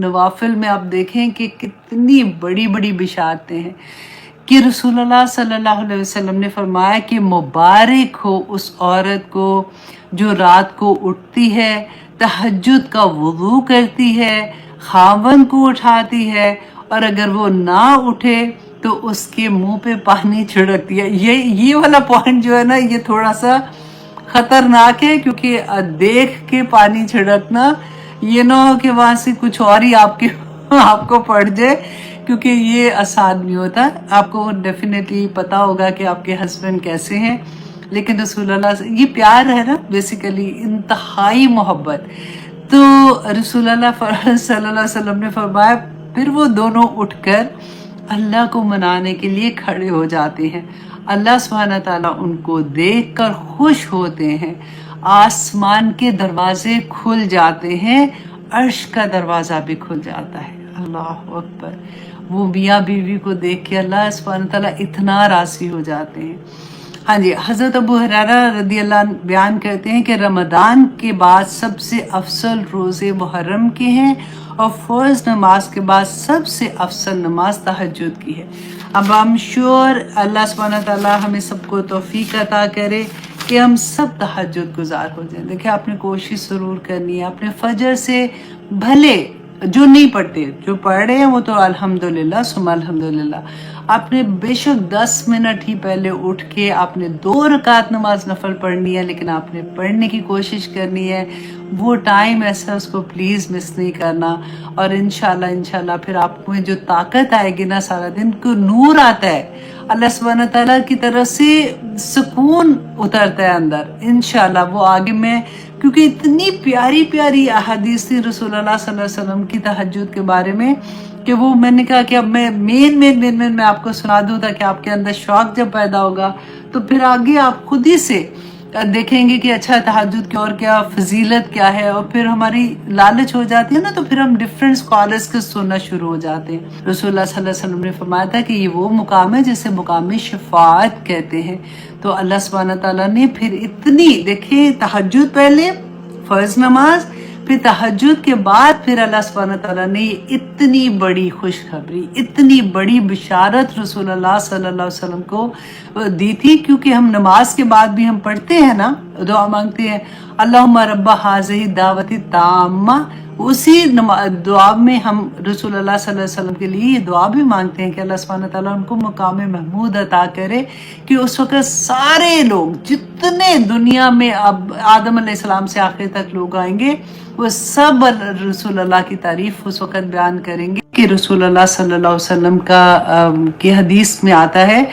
नवाफिल में आप देखें कि कितनी बड़ी बड़ी बिशारतें हैं कि रसूलुल्लाह सल्लल्लाहु अलैहि वसल्लम ने फरमाया कि मुबारक हो उस औरत को जो रात को उठती है, तहज्जुद का वुज़ू करती है, खावन को उठाती है, और अगर वो ना उठे तो उसके मुंह पे पानी छिड़कती है। ये वाला पॉइंट जो है ना, ये थोड़ा सा खतरनाक है, क्योंकि देख के पानी छिड़कना, ये ना हो कि वहां से कुछ और ही आपको पड़ जाए, क्योंकि ये आसान नहीं होता। आपको डेफिनेटली पता होगा कि आपके हस्बैंड कैसे हैं, लेकिन रसूलुल्लाह से ये प्यार है ना, बेसिकली इंतहाई मोहब्बत। तो रसूलुल्लाह सल्लल्लाहु अलैहि वसल्लम ने फरमाया, फिर वो दोनों उठकर अल्लाह को मनाने के लिए खड़े हो जाते हैं। अल्लाह सुब्हानहू तआला उनको देखकर खुश होते हैं, आसमान के दरवाजे खुल जाते हैं, अर्श का दरवाज़ा भी खुल जाता है। अल्लाह अकबर। वो मियाँ बीवी को देख के अल्लाह सुब्हानहू तआला इतना राज़ी हो जाते हैं। हाँ जी, हज़रत अबू हुरैरा रज़ी अल्लाह अन्हु बयान करते हैं कि रमज़ान के बाद सबसे अफजल रोज़े मुहर्रम के हैं, और फ़र्ज़ नमाज के बाद सबसे अफजल नमाज तहज्जुद की है। अब आई एम श्योर अल्लाह सुब्हानहू तआला हमें सबको तौफीक अता करे कि हम सब तहज्जुद गुजार हो जाएं। देखिए, आपने कोशिश ज़रूर करनी है, अपने फजर से, भले जो नहीं पढ़ते, जो पढ़ रहे हैं वो तो अल्हम्दुलिल्लाह सुम्मा अल्हम्दुलिल्लाह, आपने बेशक 10 मिनट ही पहले उठ के आपने 2 रकात नमाज नफल पढ़नी है, लेकिन आपने पढ़ने की कोशिश करनी है। वो टाइम ऐसा, उसको प्लीज़ मिस नहीं करना। और इंशाल्लाह फिर आप में जो ताकत आएगी ना, सारा दिन को नूर आता है, अल्लाह सुब्हानहू तआला की तरफ से सुकून उतरता है अंदर। इंशाल्लाह वो आगे में, क्योंकि इतनी प्यारी प्यारी अहादीस थी रसूलुल्लाह सल्लल्लाहु अलैहि वसल्लम की तहज्जुद के बारे में, कि वो मैंने कहा कि अब मैं मेन मैं आपको सुना दूँ, ताकि आपके अंदर शौक जब पैदा होगा तो फिर आगे आप खुद ही से देखेंगे कि अच्छा तहज्जुद की और क्या फजीलत क्या है, और फिर हमारी लालच हो जाती है ना, तो फिर हम डिफरेंट स्कॉलर्स के सुनना शुरू हो जाते हैं। रसूलुल्लाह सल्लल्लाहु अलैहि वसल्लम ने फरमाया था कि ये वो मुकाम है जिसे मुकाम शफाअत कहते हैं। तो अल्लाह सुब्हानहू तआला ने फिर इतनी, देखिए, तहज्जुद पहले, फर्ज नमाज, फिर तहज्जुद के बाद फिर अल्लाह सुब्हानहू तआला ने इतनी बड़ी खुशखबरी, इतनी बड़ी बिशारत रसूलुल्लाह सल्लल्लाहु अलैहि वसल्लम को दी थी। क्योंकि हम नमाज के बाद भी हम पढ़ते हैं ना, दुआ मांगते हैं, अल्लाहुम्मा रब्बा हाज़िही दावती ताम्मा, उसी दुआ में हम रसूलुल्लाह सल्लल्लाहु अलैहि वसल्लम के लिए ये दुआ भी मांगते हैं कि अल्लाह सुब्हानहू तआला उनको मुकाम महमूद अता करे, कि उस वक्त सारे लोग, जितने दुनिया में अब आदम अलैहिस्सलाम से आखिर तक लोग आएंगे, वो सब रसूलुल्लाह की तारीफ उस वक्त बयान करेंगे। कि रसूलुल्लाह सल्लल्लाहु अलैहि वसल्लम का की हदीस में आता है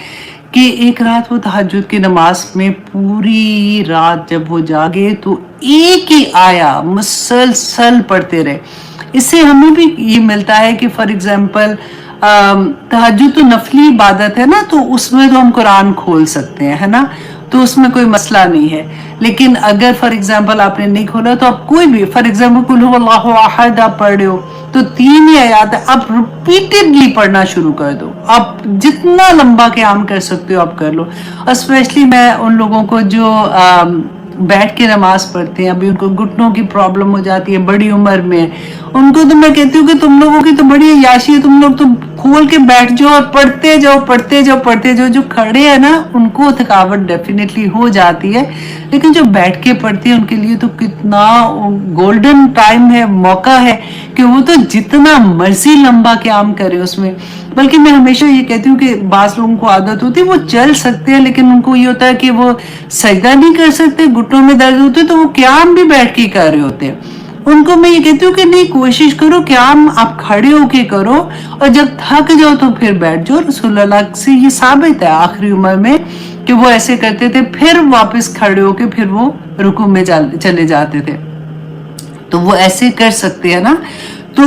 कि एक रात वो तहज्जुद की नमाज में पूरी रात जब वो जागे तो एक ही आया मुसलसल पढ़ते रहे। इससे हमें भी ये मिलता है कि फॉर एग्जाम्पल तहज्जुद तो नफली इबादत है ना, तो उसमें तो हम कुरान खोल सकते हैं, है ना, तो उसमें कोई मसला नहीं है। लेकिन अगर फॉर एग्जाम्पल आपने नहीं खोला, तो आप कोई भी, फॉर एग्जाम्पल कुल हुवल्लाहु अहद आप पढ़ रहे हो, तो 3 ही आयत है, आप रिपीटेडली पढ़ना शुरू कर दो। आप जितना लंबा क़याम कर सकते हो आप कर लो। और स्पेशली मैं उन लोगों को जो बैठ के नमाज पढ़ते हैं, अभी उनको घुटनों की प्रॉब्लम हो जाती है, बड़ी उम्र में, उनको तो मैं कहती हूँ कि तुम लोगों की तो बड़ी अय्याशी है, तुम लोग तो खोल के बैठ जाओ और पढ़ते जाओ। जो खड़े हैं ना, उनको थकावट डेफिनेटली हो जाती है, लेकिन जो बैठ के पढ़ते हैं उनके लिए तो कितना गोल्डन टाइम है, मौका है कि वो तो जितना मर्जी लंबा क़याम करें उसमें। बल्कि मैं हमेशा ये कहती हूँ कि बाज़ लोगों को आदत होती है, वो चल सकते हैं, लेकिन उनको ये होता है कि वो सजदा नहीं कर सकते, घुटनों में दर्द होते, तो वो क़याम भी बैठ के कर रहे होते हैं। उनको मैं ये कहती हूँ कि नहीं, कोशिश करो क़याम आप खड़े होके करो, और जब थक जाओ तो फिर बैठ जाओ। रसूलुल्लाह से ये साबित है आखिरी उम्र में कि वो ऐसे करते थे, फिर वापस खड़े होके फिर वो रुकू में चले जाते थे। तो वो ऐसे कर सकते हैं ना। तो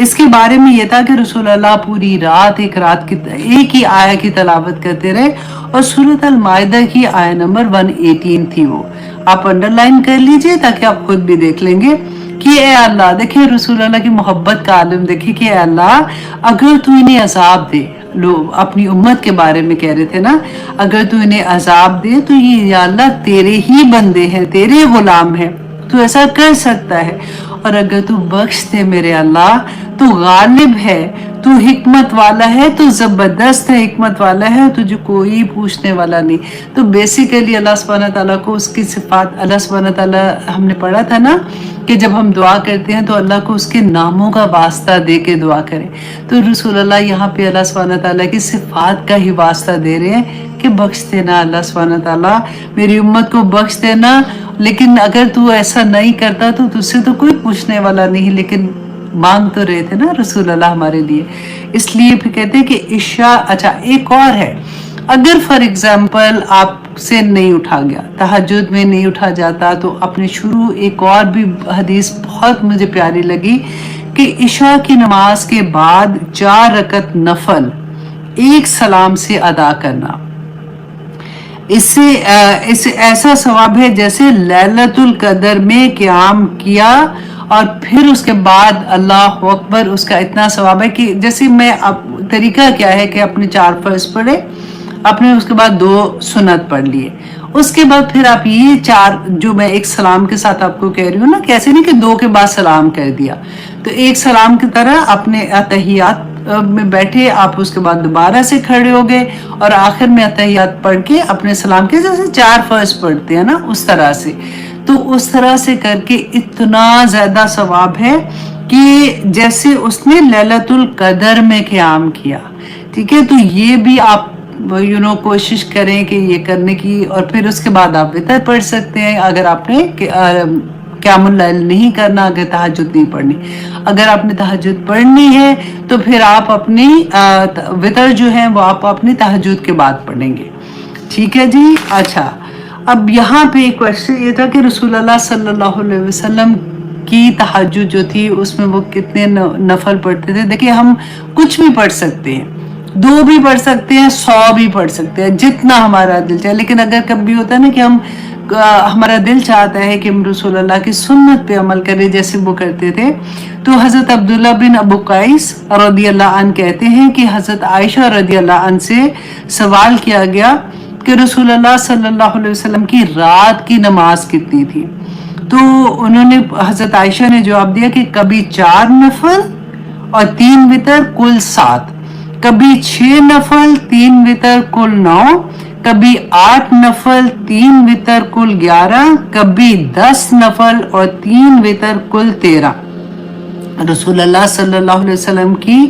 इसके बारे में ये था कि रसूलुल्लाह पूरी रात एक ही आया की तलावत करते रहे, और सूरत अल माइदा की आया नंबर 118 थी। वो आप अंडरलाइन कर लीजिए ताकि आप खुद भी देख लेंगे कि ए अल्लाह, देखिए रसूलुल्लाह की मोहब्बत का आलम देखिए कि ए अल्लाह, अगर तू इन्हें अजाब दे, लोग अपनी उम्मत के बारे में कह रहे थे ना, अगर तू इन्हें अजाब दे तो ये या अल्लाह तेरे ही बंदे हैं, तेरे गुलाम हैं, तू ऐसा कर सकता है, और अगर तू बख्श दे मेरे अल्लाह, तू गालिब है, तू हिकमत वाला है, तू जबरदस्त है, हिकमत वाला है, तुझे कोई पूछने वाला नहीं। तो बेसिकली अल्लाह सुब्हानहू तआला को उसकी सिफात, अल्लाह सुब्हानहू तआला हमने पढ़ा था ना कि जब हम दुआ करते हैं तो अल्लाह को उसके नामों का वास्ता दे के दुआ करें। तो रसूलुल्लाह यहाँ पे अल्लाह सुब्हानहू तआला की सिफात का ही वास्ता दे रहे हैं कि बख्श देना अल्लाह सुब्हानहू तआला, मेरी उम्मत को बख्श देना, लेकिन अगर तू ऐसा नहीं करता तो तुझसे तो कोई पूछने वाला नहीं। लेकिन मांग तो रहे थे ना रसूलुल्लाह हमारे लिए, इसलिए फिर कहते हैं कि इशा। अच्छा, एक और है, अगर फॉर एग्जाम्पल आपसे नहीं उठा गया, तहज्जुद में नहीं उठा जाता, तो अपने शुरू एक और भी हदीस बहुत मुझे प्यारी लगी कि इशा की नमाज के बाद 4 रकत नफल एक सलाम से अदा करना, इससे ऐसा सवाब है जैसे लैलतुल कदर में क़याम किया, और फिर उसके बाद अल्लाह अकबर, उसका इतना सवाब है कि जैसे मैं अब तरीका क्या है कि अपने 4 फर्ज पढ़े, अपने उसके बाद 2 सुन्नत पढ़ लिए, उसके बाद फिर आप ये 4 जो मैं एक सलाम के साथ आपको कह रही हूँ ना, कैसे नहीं कि 2 के बाद सलाम कर दिया, तो एक सलाम की तरह अपने अतहियात में बैठे आप, उसके बाद दोबारा से खड़े हो गए और आखिर में अतहियात पढ़ के अपने सलाम के, जैसे 4 फर्ज पढ़ते हैं ना उस तरह से। तो उस तरह से करके इतना ज्यादा सवाब है कि जैसे उसने लैलतुल कदर में क़याम किया। ठीक है, तो ये भी आप कोशिश करें कि ये करने की, और फिर उसके बाद आप वितर पढ़ सकते हैं अगर आपने क़यामुल लैल नहीं करना, अगर तहज्जुद नहीं पढ़नी। अगर आपने तहज्जुद पढ़नी है तो फिर आप अपनी वितर जो है वो आप अपनी तहज्जुद के बाद पढ़ेंगे। ठीक है जी। अच्छा, अब यहाँ पे एक क्वेश्चन ये था कि रसूलुल्लाह सल्लल्लाहु अलैहि वसल्लम की तहज्जुद जो थी उसमें वो कितने नफल पढ़ते थे। देखिए, हम कुछ भी पढ़ सकते हैं, 2 भी पढ़ सकते हैं, 100 भी पढ़ सकते हैं, जितना हमारा दिल चाहे। लेकिन अगर कभी होता है ना कि हमारा दिल चाहता है कि हम रसूलुल्लाह की सुन्नत पे अमल करें जैसे वो करते थे, तो हज़रत अब्दुल्ला बिन अबू कैस रदियल्लाहु अन्हु कहते हैं कि हज़रत आयशा रदियल्लाहु अन्हा से सवाल किया गया कि रसूलुल्लाह सल्लल्लाहु अलैहि वसल्लम की रात की नमाज कितनी थी। तो उन्होंने, हज़रत आयशा ने जवाब दिया कि कभी 4 नफल और 3 वितर कुल 7, कभी 6 नफल 3 वितर कुल 9, कभी 8 नफल 3 वितर कुल 11, कभी 10 नफल और 3 वितर कुल 13। रसूलुल्लाह सल्लल्लाहु अलैहि वसल्लम की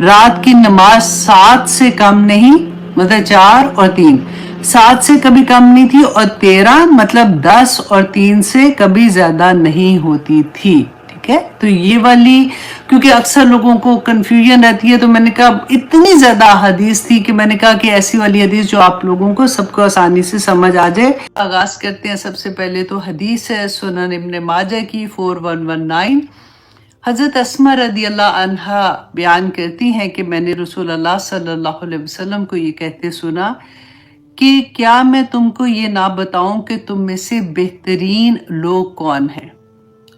रात की नमाज 7 से कम नहीं, मतलब 4 और 3, 7 से कभी कम नहीं थी, और 13 मतलब 10 और 3 से कभी ज्यादा नहीं होती थी। ठीक है, तो ये वाली, क्योंकि अक्सर लोगों को कंफ्यूजन रहती है, तो मैंने कहा इतनी ज्यादा हदीस थी कि मैंने कहा कि ऐसी वाली हदीस जो आप लोगों को सबको आसानी से समझ आ जाए। आगाज करते हैं। सबसे पहले तो हदीस है सुनन इब्न माजा की 4119। हजरत अस्मा रदियल्लाहु अन्हा बयान करती हैं कि मैंने रसूलुल्लाह सल्लल्लाहु अलैहि वसल्लम को ये कहते सुना कि क्या मैं तुमको ये ना बताऊं कि तुम में से बेहतरीन लोग कौन हैं।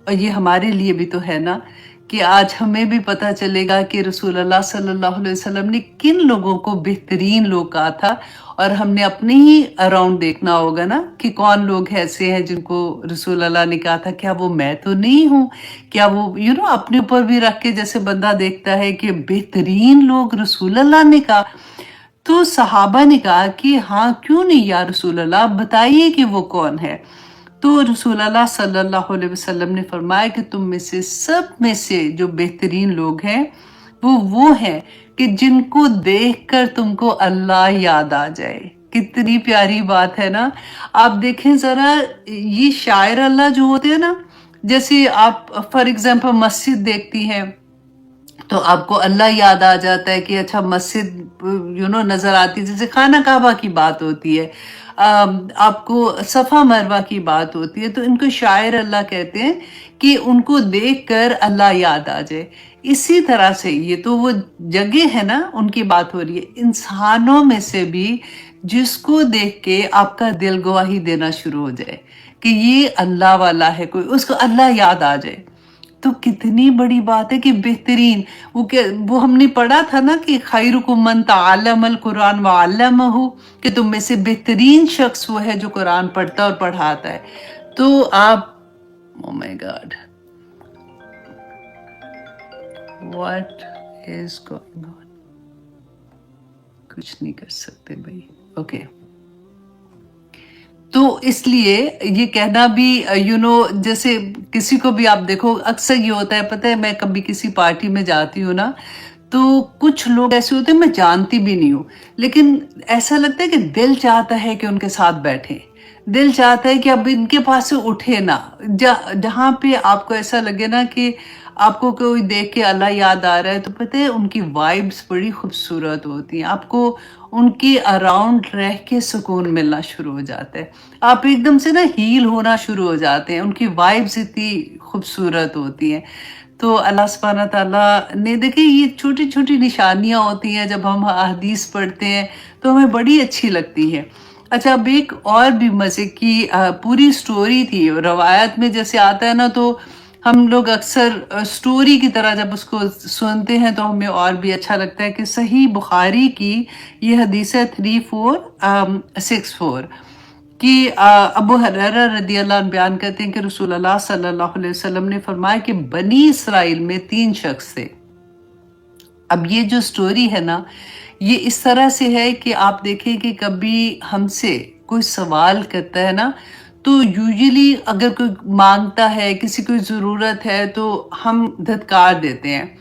और ये हमारे लिए भी तो है ना कि आज हमें भी पता चलेगा कि रसूलुल्लाह सल्लल्लाहु अलैहि वसल्लम ने किन लोगों को बेहतरीन लोग कहा था, और हमने अपने ही अराउंड देखना होगा ना कि कौन लोग ऐसे हैं जिनको रसूलुल्लाह ने कहा था क्या वो मैं तो नहीं हूँ, क्या वो अपने ऊपर भी रख के जैसे बंदा देखता है कि बेहतरीन लोग रसूलुल्लाह ने कहा। तो सहाबा ने कहा कि हाँ क्यों नहीं या रसूलुल्लाह, बताइए कि वो कौन है। तो रसूलुल्लाह सल्लल्लाहु अलैहि वसल्लम ने फरमाया कि तुम में से सब में से जो बेहतरीन लोग हैं वो हैं कि जिनको देखकर तुमको अल्लाह याद आ जाए। कितनी प्यारी बात है ना। आप देखें जरा, ये शायर अल्लाह जो होते हैं ना, जैसे आप फॉर एग्जाम्पल मस्जिद देखती हैं तो आपको अल्लाह याद आ जाता है कि अच्छा मस्जिद नजर आती है, जैसे खाना काबा की बात होती है, आपको सफ़ा मरवा की बात होती है, तो इनको शायर अल्लाह कहते हैं कि उनको देखकर अल्लाह याद आ जाए। इसी तरह से ये तो वो जगह है ना, उनकी बात हो रही है। इंसानों में से भी जिसको देख के आपका दिल गवाही देना शुरू हो जाए कि ये अल्लाह वाला है, कोई उसको अल्लाह याद आ जाए, तो कितनी बड़ी बात है कि बेहतरीन वो हमने पढ़ा था ना कि खैरुकुम मन तअल्लमल कुरान व अल्लमहु, कि तुम में से बेहतरीन शख्स वो है जो कुरान पढ़ता और पढ़ाता है। तो आप Oh my God. What is going on? कुछ नहीं कर सकते भाई. Okay. तो इसलिए ये कहना भी जैसे किसी को भी आप देखो, अक्सर ये होता है, पता है, मैं कभी किसी पार्टी में जाती हूँ ना, तो कुछ लोग ऐसे होते हैं मैं जानती भी नहीं हूँ, लेकिन ऐसा लगता है कि दिल चाहता है कि उनके साथ बैठे, दिल चाहता है कि अब इनके पास से उठे ना, जहाँ पे आपको ऐसा लगे ना कि आपको कोई देख के अल्लाह याद आ रहा है, तो पता है उनकी वाइब्स बड़ी खूबसूरत होती हैं, आपको उनके अराउंड रह के सुकून मिलना शुरू हो जाता है, आप एकदम से ना हील होना शुरू हो जाते हैं, उनकी वाइब्स इतनी खूबसूरत होती हैं. तो अल्लाह सुब्हाना ताला ने, देखिए ये छोटी छोटी निशानियाँ होती हैं, जब हम हदीस पढ़ते हैं तो हमें बड़ी अच्छी लगती है. अच्छा, अब एक और भी मज़े की पूरी स्टोरी थी, रवायत में जैसे आता है ना, तो हम लोग अक्सर स्टोरी की तरह जब उसको सुनते हैं तो हमें और भी अच्छा लगता है कि सही बुखारी की ये हदीस है 3464 कि अबू हुरैरा रदियल्लाहु अन्हु बयान करते हैं कि रसूलुल्लाह सल्लल्लाहु अलैहि वसल्लम ने फरमाया कि बनी इसराइल में 3 शख्स थे. अब ये जो स्टोरी है ना, ये इस तरह से है कि आप देखें कि कभी हमसे कोई सवाल करता है ना, तो यूजुअली अगर कोई मांगता है, किसी को ज़रूरत है, तो हम धत्कार देते हैं,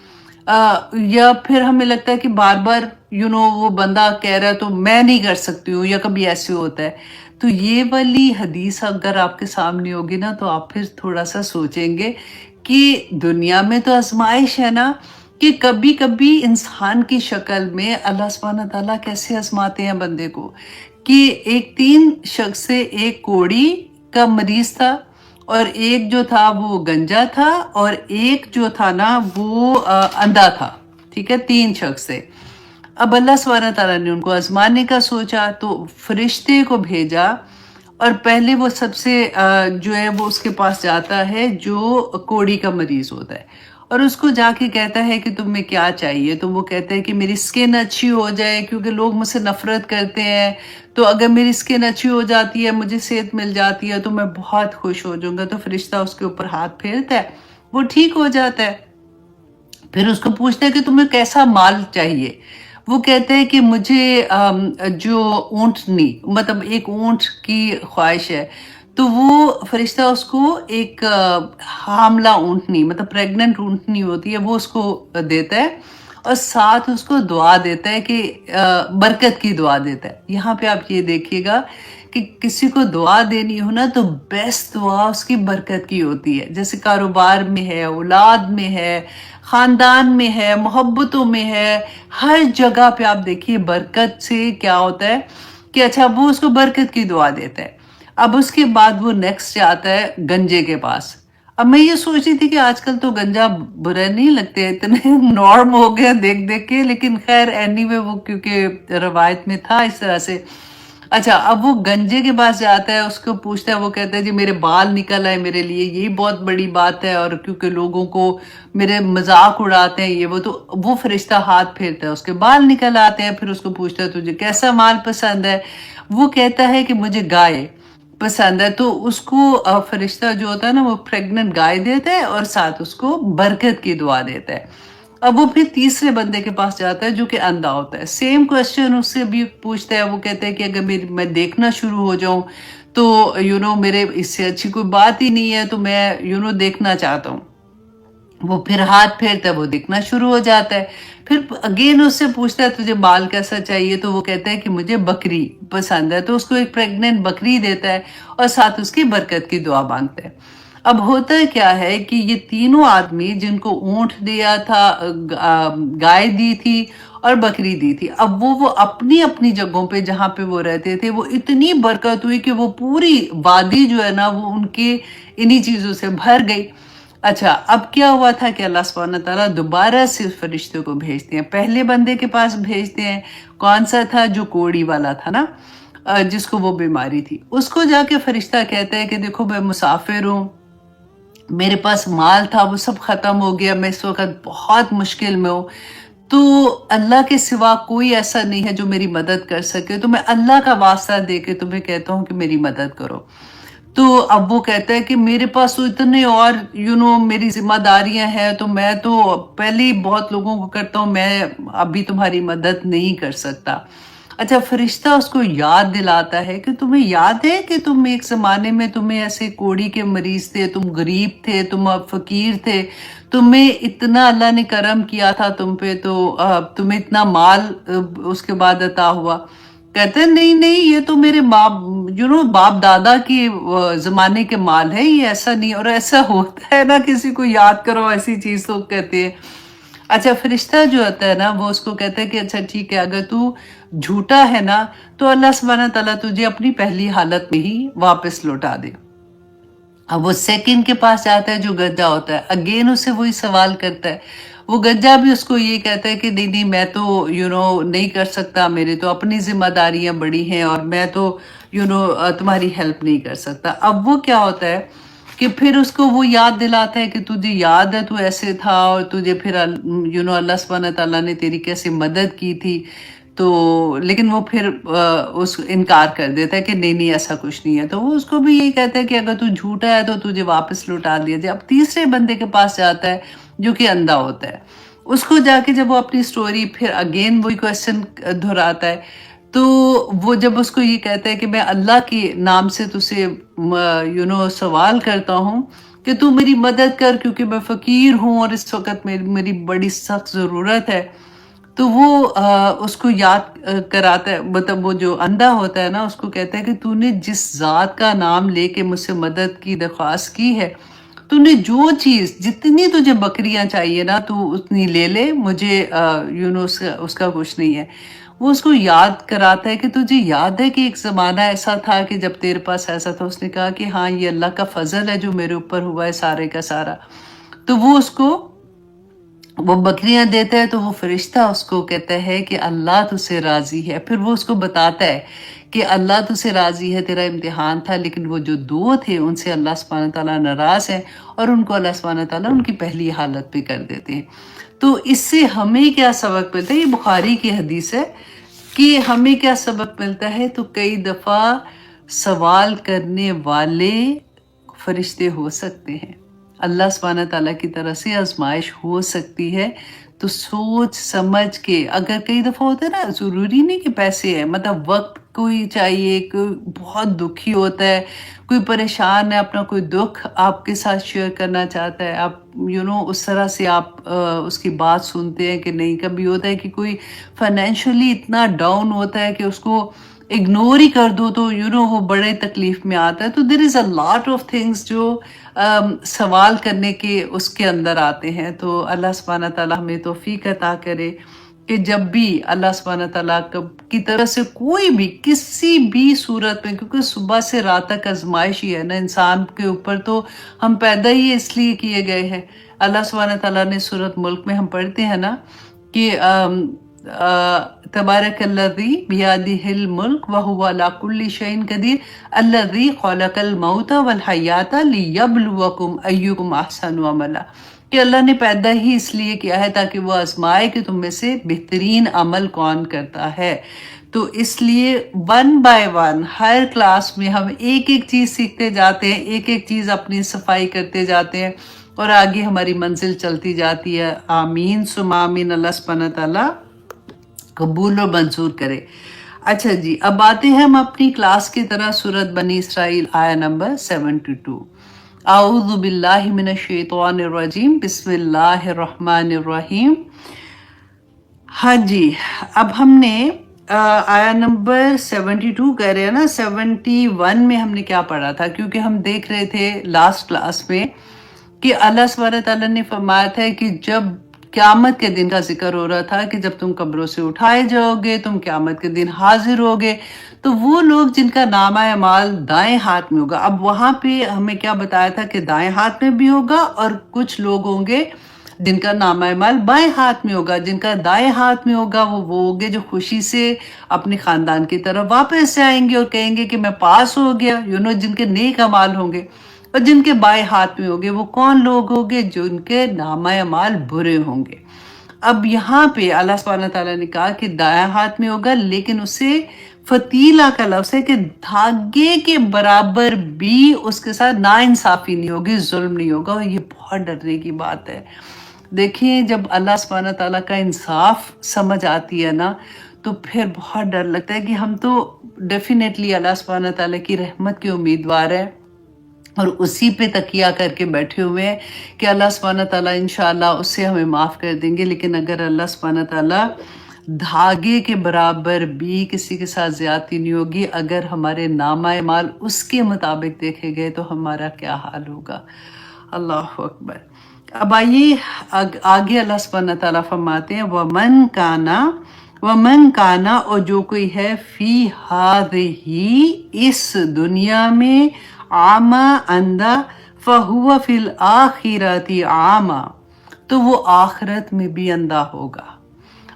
या फिर हमें लगता है कि बार बार वो बंदा कह रहा है तो मैं नहीं कर सकती हूँ, या कभी ऐसे होता है. तो ये वाली हदीस अगर आपके सामने होगी ना, तो आप फिर थोड़ा सा सोचेंगे कि दुनिया में तो आजमाइश है ना, कि कभी कभी इंसान की शक्ल में अल्लाह सुब्हानहू ताला कैसे आजमाते हैं बंदे को, कि एक 3 शख्स से, एक कोड़ी का मरीज था, और एक जो था वो गंजा था, और एक जो था ना वो अंधा था. ठीक है, 3 शख्स थे. अब अल्लाह सुब्हानहू ताला ने उनको आजमाने का सोचा, तो फरिश्ते को भेजा, और पहले वो सबसे जो है वो उसके पास जाता है जो कोड़ी का मरीज होता है, और उसको जाके कहता है कि तुम्हें क्या चाहिए. तो वो कहता है कि मेरी स्किन अच्छी हो जाए, क्योंकि लोग मुझसे नफरत करते हैं, तो अगर मेरी स्किन अच्छी हो जाती है, मुझे सेहत मिल जाती है, तो मैं बहुत खुश हो जाऊंगा. तो फरिश्ता उसके ऊपर हाथ फेरता है, वो ठीक हो जाता है. फिर उसको पूछते हैं कि तुम्हें कैसा माल चाहिए. वो कहते हैं कि मुझे जो ऊँटनी, मतलब एक ऊँट की ख्वाहिश है. तो वो फरिश्ता उसको एक हामला ऊँटनी, मतलब प्रेग्नेंट ऊँटनी होती है, वो उसको देता है, और साथ उसको दुआ देता है कि बरकत की दुआ देता है. यहाँ पे आप ये देखिएगा कि किसी को दुआ देनी हो ना, तो बेस्ट दुआ उसकी बरकत की होती है. जैसे कारोबार में है, औलाद में है, ख़ानदान में है, मोहब्बतों में है, हर जगह पे आप देखिए बरकत से क्या होता है कि अच्छा वो उसको बरकत की दुआ देता है. अब उसके बाद वो नेक्स्ट आता है गंजे के पास. अब मैं ये सोच रही थी कि आजकल तो गंजा बुरा नहीं लगते, इतने नॉर्म हो गया देख देख के, लेकिन खैर एनीवे वो क्योंकि रवायत में था इस तरह से. अच्छा, अब वो गंजे के पास जाता है, उसको पूछता है, वो कहता है जी मेरे बाल निकल आए, मेरे लिए यही बहुत बड़ी बात है, और क्योंकि लोगों को मेरे मजाक उड़ाते हैं ये वो. तो वो फरिश्ता हाथ फेरता है, उसके बाल निकल आते हैं. फिर उसको पूछता है तुझे कैसा माल पसंद है. वो कहता है कि मुझे गाय पसंद है. तो उसको फरिश्ता जो होता है ना, वो प्रेग्नेंट गाय देता है, और साथ उसको बरकत की दुआ देता है. अब वो फिर तीसरे बंदे के पास जाता है जो कि अंधा होता है, सेम क्वेश्चन उससे भी पूछता है. वो कहता है कि अगर मैं देखना शुरू हो जाऊं, तो मेरे इससे अच्छी कोई बात ही नहीं है, तो मैं देखना चाहता हूँ. वो फिर हाथ फेरता है, वो देखना शुरू हो जाता है. फिर अगेन उससे पूछता है तुझे बाल कैसा चाहिए. तो वो कहता है कि मुझे बकरी पसंद है. तो उसको एक प्रेग्नेंट बकरी देता है, और साथ उसकी बरकत की दुआ मांगता है. अब होता क्या है कि ये तीनों आदमी जिनको ऊँट दिया था, गाय दी थी और बकरी दी थी, अब वो अपनी अपनी जगहों पे जहाँ पे वो रहते थे, वो इतनी बरकत हुई कि वो पूरी वादी जो है ना, वो उनके इन्हीं चीज़ों से भर गई. अच्छा, अब क्या हुआ था कि अल्लाह सुब्हानहू तआला दोबारा से फरिश्तों को भेजते हैं, पहले बंदे के पास भेजते हैं. कौन सा था? जो कोड़ी वाला था ना, जिसको वो बीमारी थी. उसको जाके फरिश्ता कहता है कि देखो मैं मुसाफिर हूँ, मेरे पास माल था वो सब ख़त्म हो गया, मैं इस वक्त बहुत मुश्किल में हूँ, तो अल्लाह के सिवा कोई ऐसा नहीं है जो मेरी मदद कर सके, तो मैं अल्लाह का वास्ता दे के तुम्हें कहता हूँ कि मेरी मदद करो. تو اب وہ کہتا ہے کہ میرے پاس تو اتنے اور میری ذمہ داریاں ہیں، تو میں تو پہلے ہی بہت لوگوں کو کرتا ہوں، میں ابھی تمہاری مدد نہیں کر سکتا۔ اچھا، فرشتہ اس کو یاد دلاتا ہے کہ تمہیں یاد ہے کہ تم ایک زمانے میں تمہیں ایسے کوڑی کے مریض تھے، تم غریب تھے، تم فقیر تھے، تمہیں اتنا اللہ نے کرم کیا تھا تم پہ، تو تمہیں اتنا مال اس کے بعد عطا ہوا۔ کہتے ہیں نہیں نہیں، یہ تو میرے باپ دادا کی زمانے کے مال ہے، یہ ایسا نہیں، اور ایسا ہوتا ہے نا، کسی کو یاد کرو ایسی چیز تو کہتے ہیں۔ اچھا، فرشتہ جو ہوتا ہے نا، وہ اس کو کہتا ہے کہ اچھا ٹھیک ہے، اگر تو جھوٹا ہے نا تو اللہ سبحانہ تعالیٰ تجھے اپنی پہلی حالت میں ہی واپس لوٹا دے۔ اب وہ سیکنڈ کے پاس جاتا ہے جو گدھا ہوتا ہے، اگین اسے وہی سوال کرتا ہے۔ وہ گدھا بھی اس کو یہ کہتا ہے کہ نہیں نہیں، میں تو نہیں کر سکتا، میرے تو اپنی ذمہ داریاں بڑی ہیں، اور میں تو تمہاری ہیلپ نہیں کر سکتا۔ اب وہ کیا ہوتا ہے کہ پھر اس کو وہ یاد دلاتا ہے کہ تجھے یاد ہے تو ایسے تھا، اور تجھے پھر اللہ سبحانہ تعالیٰ نے تیری کیسے مدد کی تھی، تو لیکن وہ پھر اس انکار کر دیتا ہے کہ نہیں نہیں، ایسا کچھ نہیں ہے۔ تو وہ اس کو بھی یہی کہتا ہے کہ اگر تو جھوٹا ہے تو تجھے واپس لوٹا دیا جائے۔ اب تیسرے بندے کے پاس جاتا ہے جو کہ اندھا ہوتا ہے، اس کو جا کے جب وہ اپنی سٹوری پھر اگین وہی کویسچن دہراتا ہے، تو وہ جب اس کو یہ کہتا ہے کہ میں اللہ کے نام سے تجھے سوال کرتا ہوں کہ تو میری مدد کر، کیونکہ میں فقیر ہوں اور اس وقت میری بڑی سخت ضرورت ہے، تو وہ اس کو یاد کراتا ہے، مطلب وہ جو اندھا ہوتا ہے نا، اس کو کہتا ہے کہ تو نے جس ذات کا نام لے کے مجھ سے مدد کی درخواست کی ہے، تو نے جو چیز، جتنی تجھے بکریاں چاہیے نا تو اتنی لے لے، مجھے اس کا کچھ نہیں ہے۔ وہ اس کو یاد کراتا ہے کہ تجھے یاد ہے کہ ایک زمانہ ایسا تھا کہ جب تیرے پاس ایسا تھا۔ اس نے کہا کہ ہاں، یہ اللہ کا فضل ہے جو میرے اوپر ہوا ہے سارے کا سارا۔ تو وہ اس کو وہ بکریاں دیتا ہے، تو وہ فرشتہ اس کو کہتا ہے کہ اللہ تجھ سے راضی ہے۔ پھر وہ اس کو بتاتا ہے کہ اللہ تجھ سے راضی ہے، تیرا امتحان تھا، لیکن وہ جو دو تھے ان سے اللہ سبحانہ تعالیٰ ناراض ہے، اور ان کو اللہ سبحانہ تعالیٰ ان کی پہلی حالت پہ کر دیتے ہیں۔ تو اس سے ہمیں کیا سبق ملتا ہے؟ یہ بخاری کی حدیث ہے کہ ہمیں کیا سبق ملتا ہے؟ تو کئی دفعہ سوال کرنے والے فرشتے ہو سکتے ہیں، اللہ سبحانہ تعالیٰ کی طرف سے آزمائش ہو سکتی ہے، تو سوچ سمجھ کے، اگر کئی دفعہ ہوتا ہے نا، ضروری نہیں کہ پیسے ہیں، مطلب وقت کوئی چاہیے، کوئی بہت دکھی ہوتا ہے، کوئی پریشان ہے، اپنا کوئی دکھ آپ کے ساتھ شیئر کرنا چاہتا ہے، آپ اس طرح سے آپ اس کی بات سنتے ہیں کہ نہیں۔ کبھی ہوتا ہے کہ کوئی فائنینشلی اتنا ڈاؤن ہوتا ہے کہ اس کو اگنور ہی کر دو، تو وہ بڑے تکلیف میں آتا ہے۔ تو دیر از اے لاٹ آف تھنگس جو سوال کرنے کے اس کے اندر آتے ہیں۔ تو اللہ سبحانہ تعالیٰ ہمیں توفیق عطا کرے کہ جب بھی اللہ سبحانہ تعالیٰ کی طرف سے کوئی بھی کسی بھی صورت میں، کیونکہ صبح سے رات تک آزمائش ہی ہے نا انسان کے اوپر، تو ہم پیدا ہی اس لیے کیے گئے ہیں۔ اللہ سبحانہ تعالیٰ نے سورۃ ملک میں ہم پڑھتے ہیں نا کہ تبارک الذی بیدہ الملک وہو علی کل شیء قدیر الذی خلق الموت والحیات لیبلوکم ایکم احسن عملا، کہ اللہ نے پیدا ہی اس لیے کیا ہے تاکہ وہ آزمائے کہ تم میں سے بہترین عمل کون کرتا ہے۔ تو اس لیے one by one Hare class میں ہم ایک ایک چیز سیکھتے جاتے ہیں، ایک ایک چیز اپنی صفائی کرتے جاتے ہیں، اور آگے ہماری منزل چلتی جاتی ہے۔ آمین ثم آمین، اللہ سبحانہ تعالیٰ قبول و منظور کرے۔ اچھا جی، اب آتے ہیں ہم اپنی کلاس کی طرح سورۃ بنی اسرائیل آیا نمبر 72۔ اعوذ باللہ من الشیطان الرجیم، بسم اللہ الرحمن الرحیم۔ ہاں جی، اب ہم نے آیا نمبر 72 کہہ رہے ہیں نا، 71 میں ہم نے کیا پڑھا تھا؟ کیونکہ ہم دیکھ رہے تھے لاسٹ کلاس میں کہ اللہ سبحانہ تعالیٰ نے فرمایا تھا کہ جب قیامت کے دن کا ذکر ہو رہا تھا کہ جب تم قبروں سے اٹھائے جاؤ گے، تم قیامت کے دن حاضر ہوگے، تو وہ لوگ جن کا نامہ اعمال دائیں ہاتھ میں ہوگا۔ اب وہاں پہ ہمیں کیا بتایا تھا کہ دائیں ہاتھ میں بھی ہوگا، اور کچھ لوگ ہوں گے جن کا نامہ اعمال بائیں ہاتھ میں ہوگا۔ جن کا دائیں ہاتھ میں ہوگا وہ ہوں گے جو خوشی سے اپنے خاندان کی طرف واپس جائیں گے اور کہیں گے کہ میں پاس ہو گیا، جن کے نیک اعمال ہوں گے۔ اور جن کے بائیں ہاتھ میں ہوگے وہ کون لوگ ہوں گے؟ جو ان کے نامہ اعمال برے ہوں گے۔ اب یہاں پہ اللہ سبحانہ تعالیٰ نے کہا کہ دائیں ہاتھ میں ہوگا، لیکن اسے فتیلا کا لفظ ہے کہ دھاگے کے برابر بھی اس کے ساتھ ناانصافی نہیں ہوگی، ظلم نہیں ہوگا، اور یہ بہت ڈرنے کی بات ہے۔ دیکھیں جب اللہ سبحانہ تعالیٰ کا انصاف سمجھ آتی ہے نا تو پھر بہت ڈر لگتا ہے کہ ہم تو ڈیفینیٹلی اللہ سبحانہ تعالیٰ کی رحمت کے امیدوار ہیں اور اسی پہ تکیہ کر کے بیٹھے ہوئے ہیں کہ اللہ سبحانہ تعالیٰ انشاءاللہ اس سے ہمیں معاف کر دیں گے۔ لیکن اگر اللہ سبحانہ تعالیٰ دھاگے کے برابر بھی کسی کے ساتھ زیادتی نہیں ہوگی، اگر ہمارے نامہ اعمال اس کے مطابق دیکھے گئے تو ہمارا کیا حال ہوگا۔ اللہ اکبر۔ اب آئیے آگے اللہ سبحانہ تعالیٰ فرماتے ہیں وَمَنْ کَانَ اور جو کوئی ہے فی هَذِهِ اس دنیا میں عَامًا اندھا فَهُوَ فِي الْآخِرَةِ عَامًا تو وہ آخرت میں بھی اندھا ہوگا۔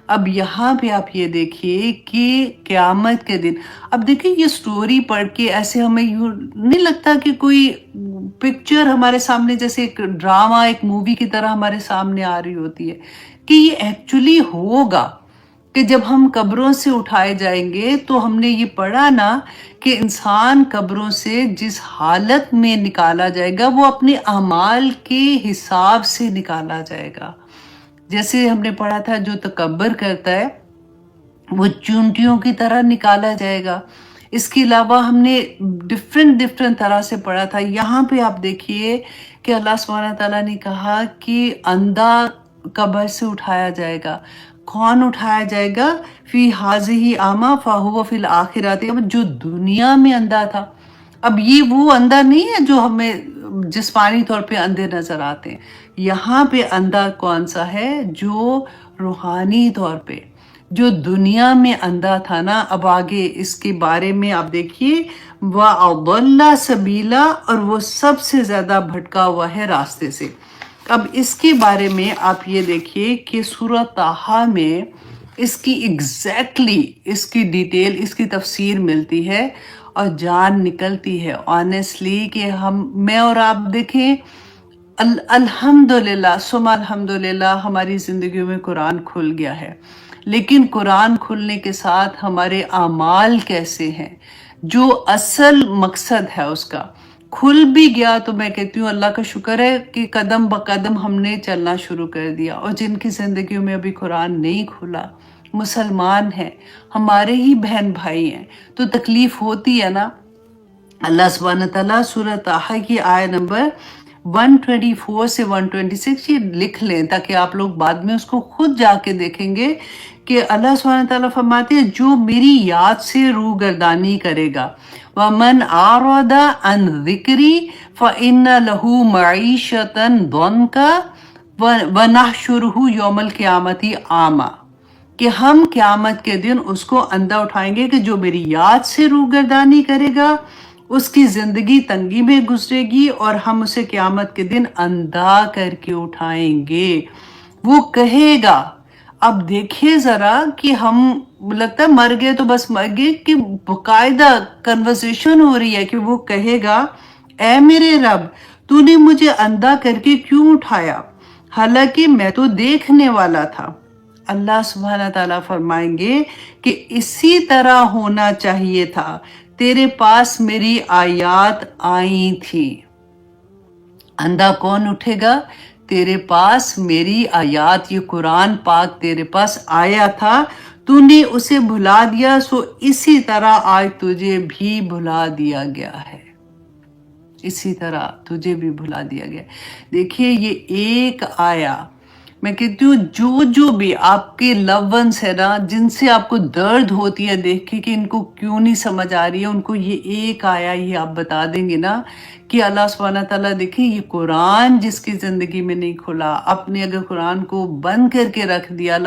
اب یہاں پہ آپ یہ دیکھیے کہ قیامت کے دن، اب دیکھیں یہ سٹوری پڑھ کے ایسے ہمیں یوں نہیں لگتا کہ کوئی پکچر ہمارے سامنے جیسے ایک ڈرامہ، ایک مووی کی طرح ہمارے سامنے آ رہی ہوتی ہے کہ یہ ایکچولی ہوگا کہ جب ہم قبروں سے اٹھائے جائیں گے تو ہم نے یہ پڑھا نا کہ انسان قبروں سے جس حالت میں نکالا جائے گا وہ اپنے اعمال کے حساب سے نکالا جائے گا۔ جیسے ہم نے پڑھا تھا جو تکبر کرتا ہے وہ چونٹیوں کی طرح نکالا جائے گا۔ اس کے علاوہ ہم نے ڈفرینٹ طرح سے پڑھا تھا۔ یہاں پہ آپ دیکھیے کہ اللہ سبحانہ تعالیٰ نے کہا کہ اندھا قبر سے اٹھایا جائے گا۔ کون اٹھایا جائے گا؟ فی ہذہ اعمیٰ فہو فی الآخرۃ، جو دنیا میں اندھا تھا۔ اب یہ وہ اندھا نہیں ہے جو ہمیں جسمانی طور پہ اندھے نظر آتے ہیں، یہاں پہ اندھا کون سا ہے؟ جو روحانی طور پہ، جو دنیا میں اندھا تھا نا۔ اب آگے اس کے بارے میں آپ دیکھیے وَأَضَلَّ سَبِيلًا اور وہ سب سے زیادہ بھٹکا ہوا ہے راستے سے۔ اب اس کے بارے میں آپ یہ دیکھیے کہ سورہ طٰہٰ میں اس کی ایگزیکٹلی اس کی ڈیٹیل، اس کی تفسیر ملتی ہے اور جان نکلتی ہے آنیسٹلی کہ میں اور آپ دیکھیں الحمدللہ ثم الحمدللہ ہماری زندگیوں میں قرآن کھل گیا ہے، لیکن قرآن کھلنے کے ساتھ ہمارے اعمال کیسے ہیں، جو اصل مقصد ہے اس کا کھل بھی گیا تو میں کہتی ہوں اللہ کا شکر ہے کہ قدم بقدم ہم نے چلنا شروع کر دیا۔ اور جن کی زندگیوں میں ابھی قرآن نہیں کھلا، مسلمان ہیں، ہمارے ہی بہن بھائی ہیں، تو تکلیف ہوتی ہے نا۔ اللہ سبحانہ تعالیٰ سورہ طٰہٰ کی آیت نمبر 124 سے 126 یہ لکھ لیں تاکہ آپ لوگ بعد میں اس کو خود جا کے دیکھیں گے کہ اللہ سبحانہ تعالیٰ فرماتے ہیں جو میری یاد سے روگردانی کرے گا وَمَنْ أَعْرَضَ عَنْ ذِكْرِي فَإِنَّ لَهُ مَعِيشَةً ضَنْكًا وَنَحْشُرُهُ يَوْمَ الْقِيَامَةِ أَعْمَىٰ کہ ہم قیامت کے دن اس کو اندھا اٹھائیں گے کہ جو میری یاد سے روگردانی کرے گا اس کی زندگی تنگی میں گزرے گی اور ہم اسے قیامت کے دن اندھا کر کے اٹھائیں گے۔ وہ کہے گا، اب دیکھیں ذرا کہ ہم لگتا ہے مر گئے تو بس مر گئے، کہ باقاعدہ کنورسیشن ہو رہی ہے کہ وہ کہے گا اے میرے رب تو نے مجھے اندھا کر کے کیوں اٹھایا حالانکہ میں تو دیکھنے والا تھا۔ اللہ سبحانہ تعالیٰ فرمائیں گے کہ اسی طرح ہونا چاہیے تھا، تیرے پاس میری آیات آئی تھی۔ اندھا کون اٹھے گا؟ تیرے پاس میری آیات، یہ قرآن پاک تیرے پاس آیا تھا، تو نے اسے بھلا دیا، سو اسی طرح آج تجھے بھی بھلا دیا گیا ہے، اسی طرح تجھے بھی بھلا دیا گیا۔ دیکھیے یہ ایک آیا، میں کہتی ہوں جو بھی آپ کے لو ونس ہے نا جن سے آپ کو درد ہوتی ہے دیکھ کے کہ ان کو کیوں نہیں سمجھ آ رہی ہے، ان کو یہ ایک آیا یہ آپ بتا دیں گے نا کہ اللہ سبحانہ تعالیٰ دیکھیں یہ قرآن جس کی زندگی میں نہیں کھلا، آپ نے اگر قرآن کو بند کر کے رکھ دیا،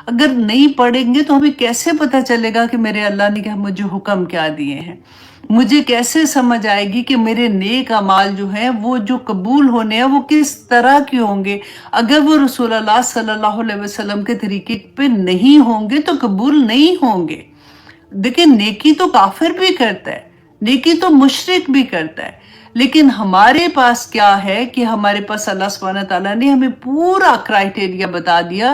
اگر نہیں پڑھیں گے تو ہمیں کیسے پتہ چلے گا کہ میرے اللہ نے مجھے حکم کیا دیے ہیں، مجھے کیسے سمجھ آئے گی کہ میرے نیک اعمال جو ہیں وہ جو قبول ہونے ہیں وہ کس طرح کے ہوں گے۔ اگر وہ رسول اللہ صلی اللہ علیہ وسلم کے طریقے پہ نہیں ہوں گے تو قبول نہیں ہوں گے۔ دیکھیں نیکی تو کافر بھی کرتا ہے، نیکی تو مشرک بھی کرتا ہے، لیکن ہمارے پاس کیا ہے کہ ہمارے پاس اللہ سبحانہ تعالیٰ نے ہمیں پورا کرائٹیریا بتا دیا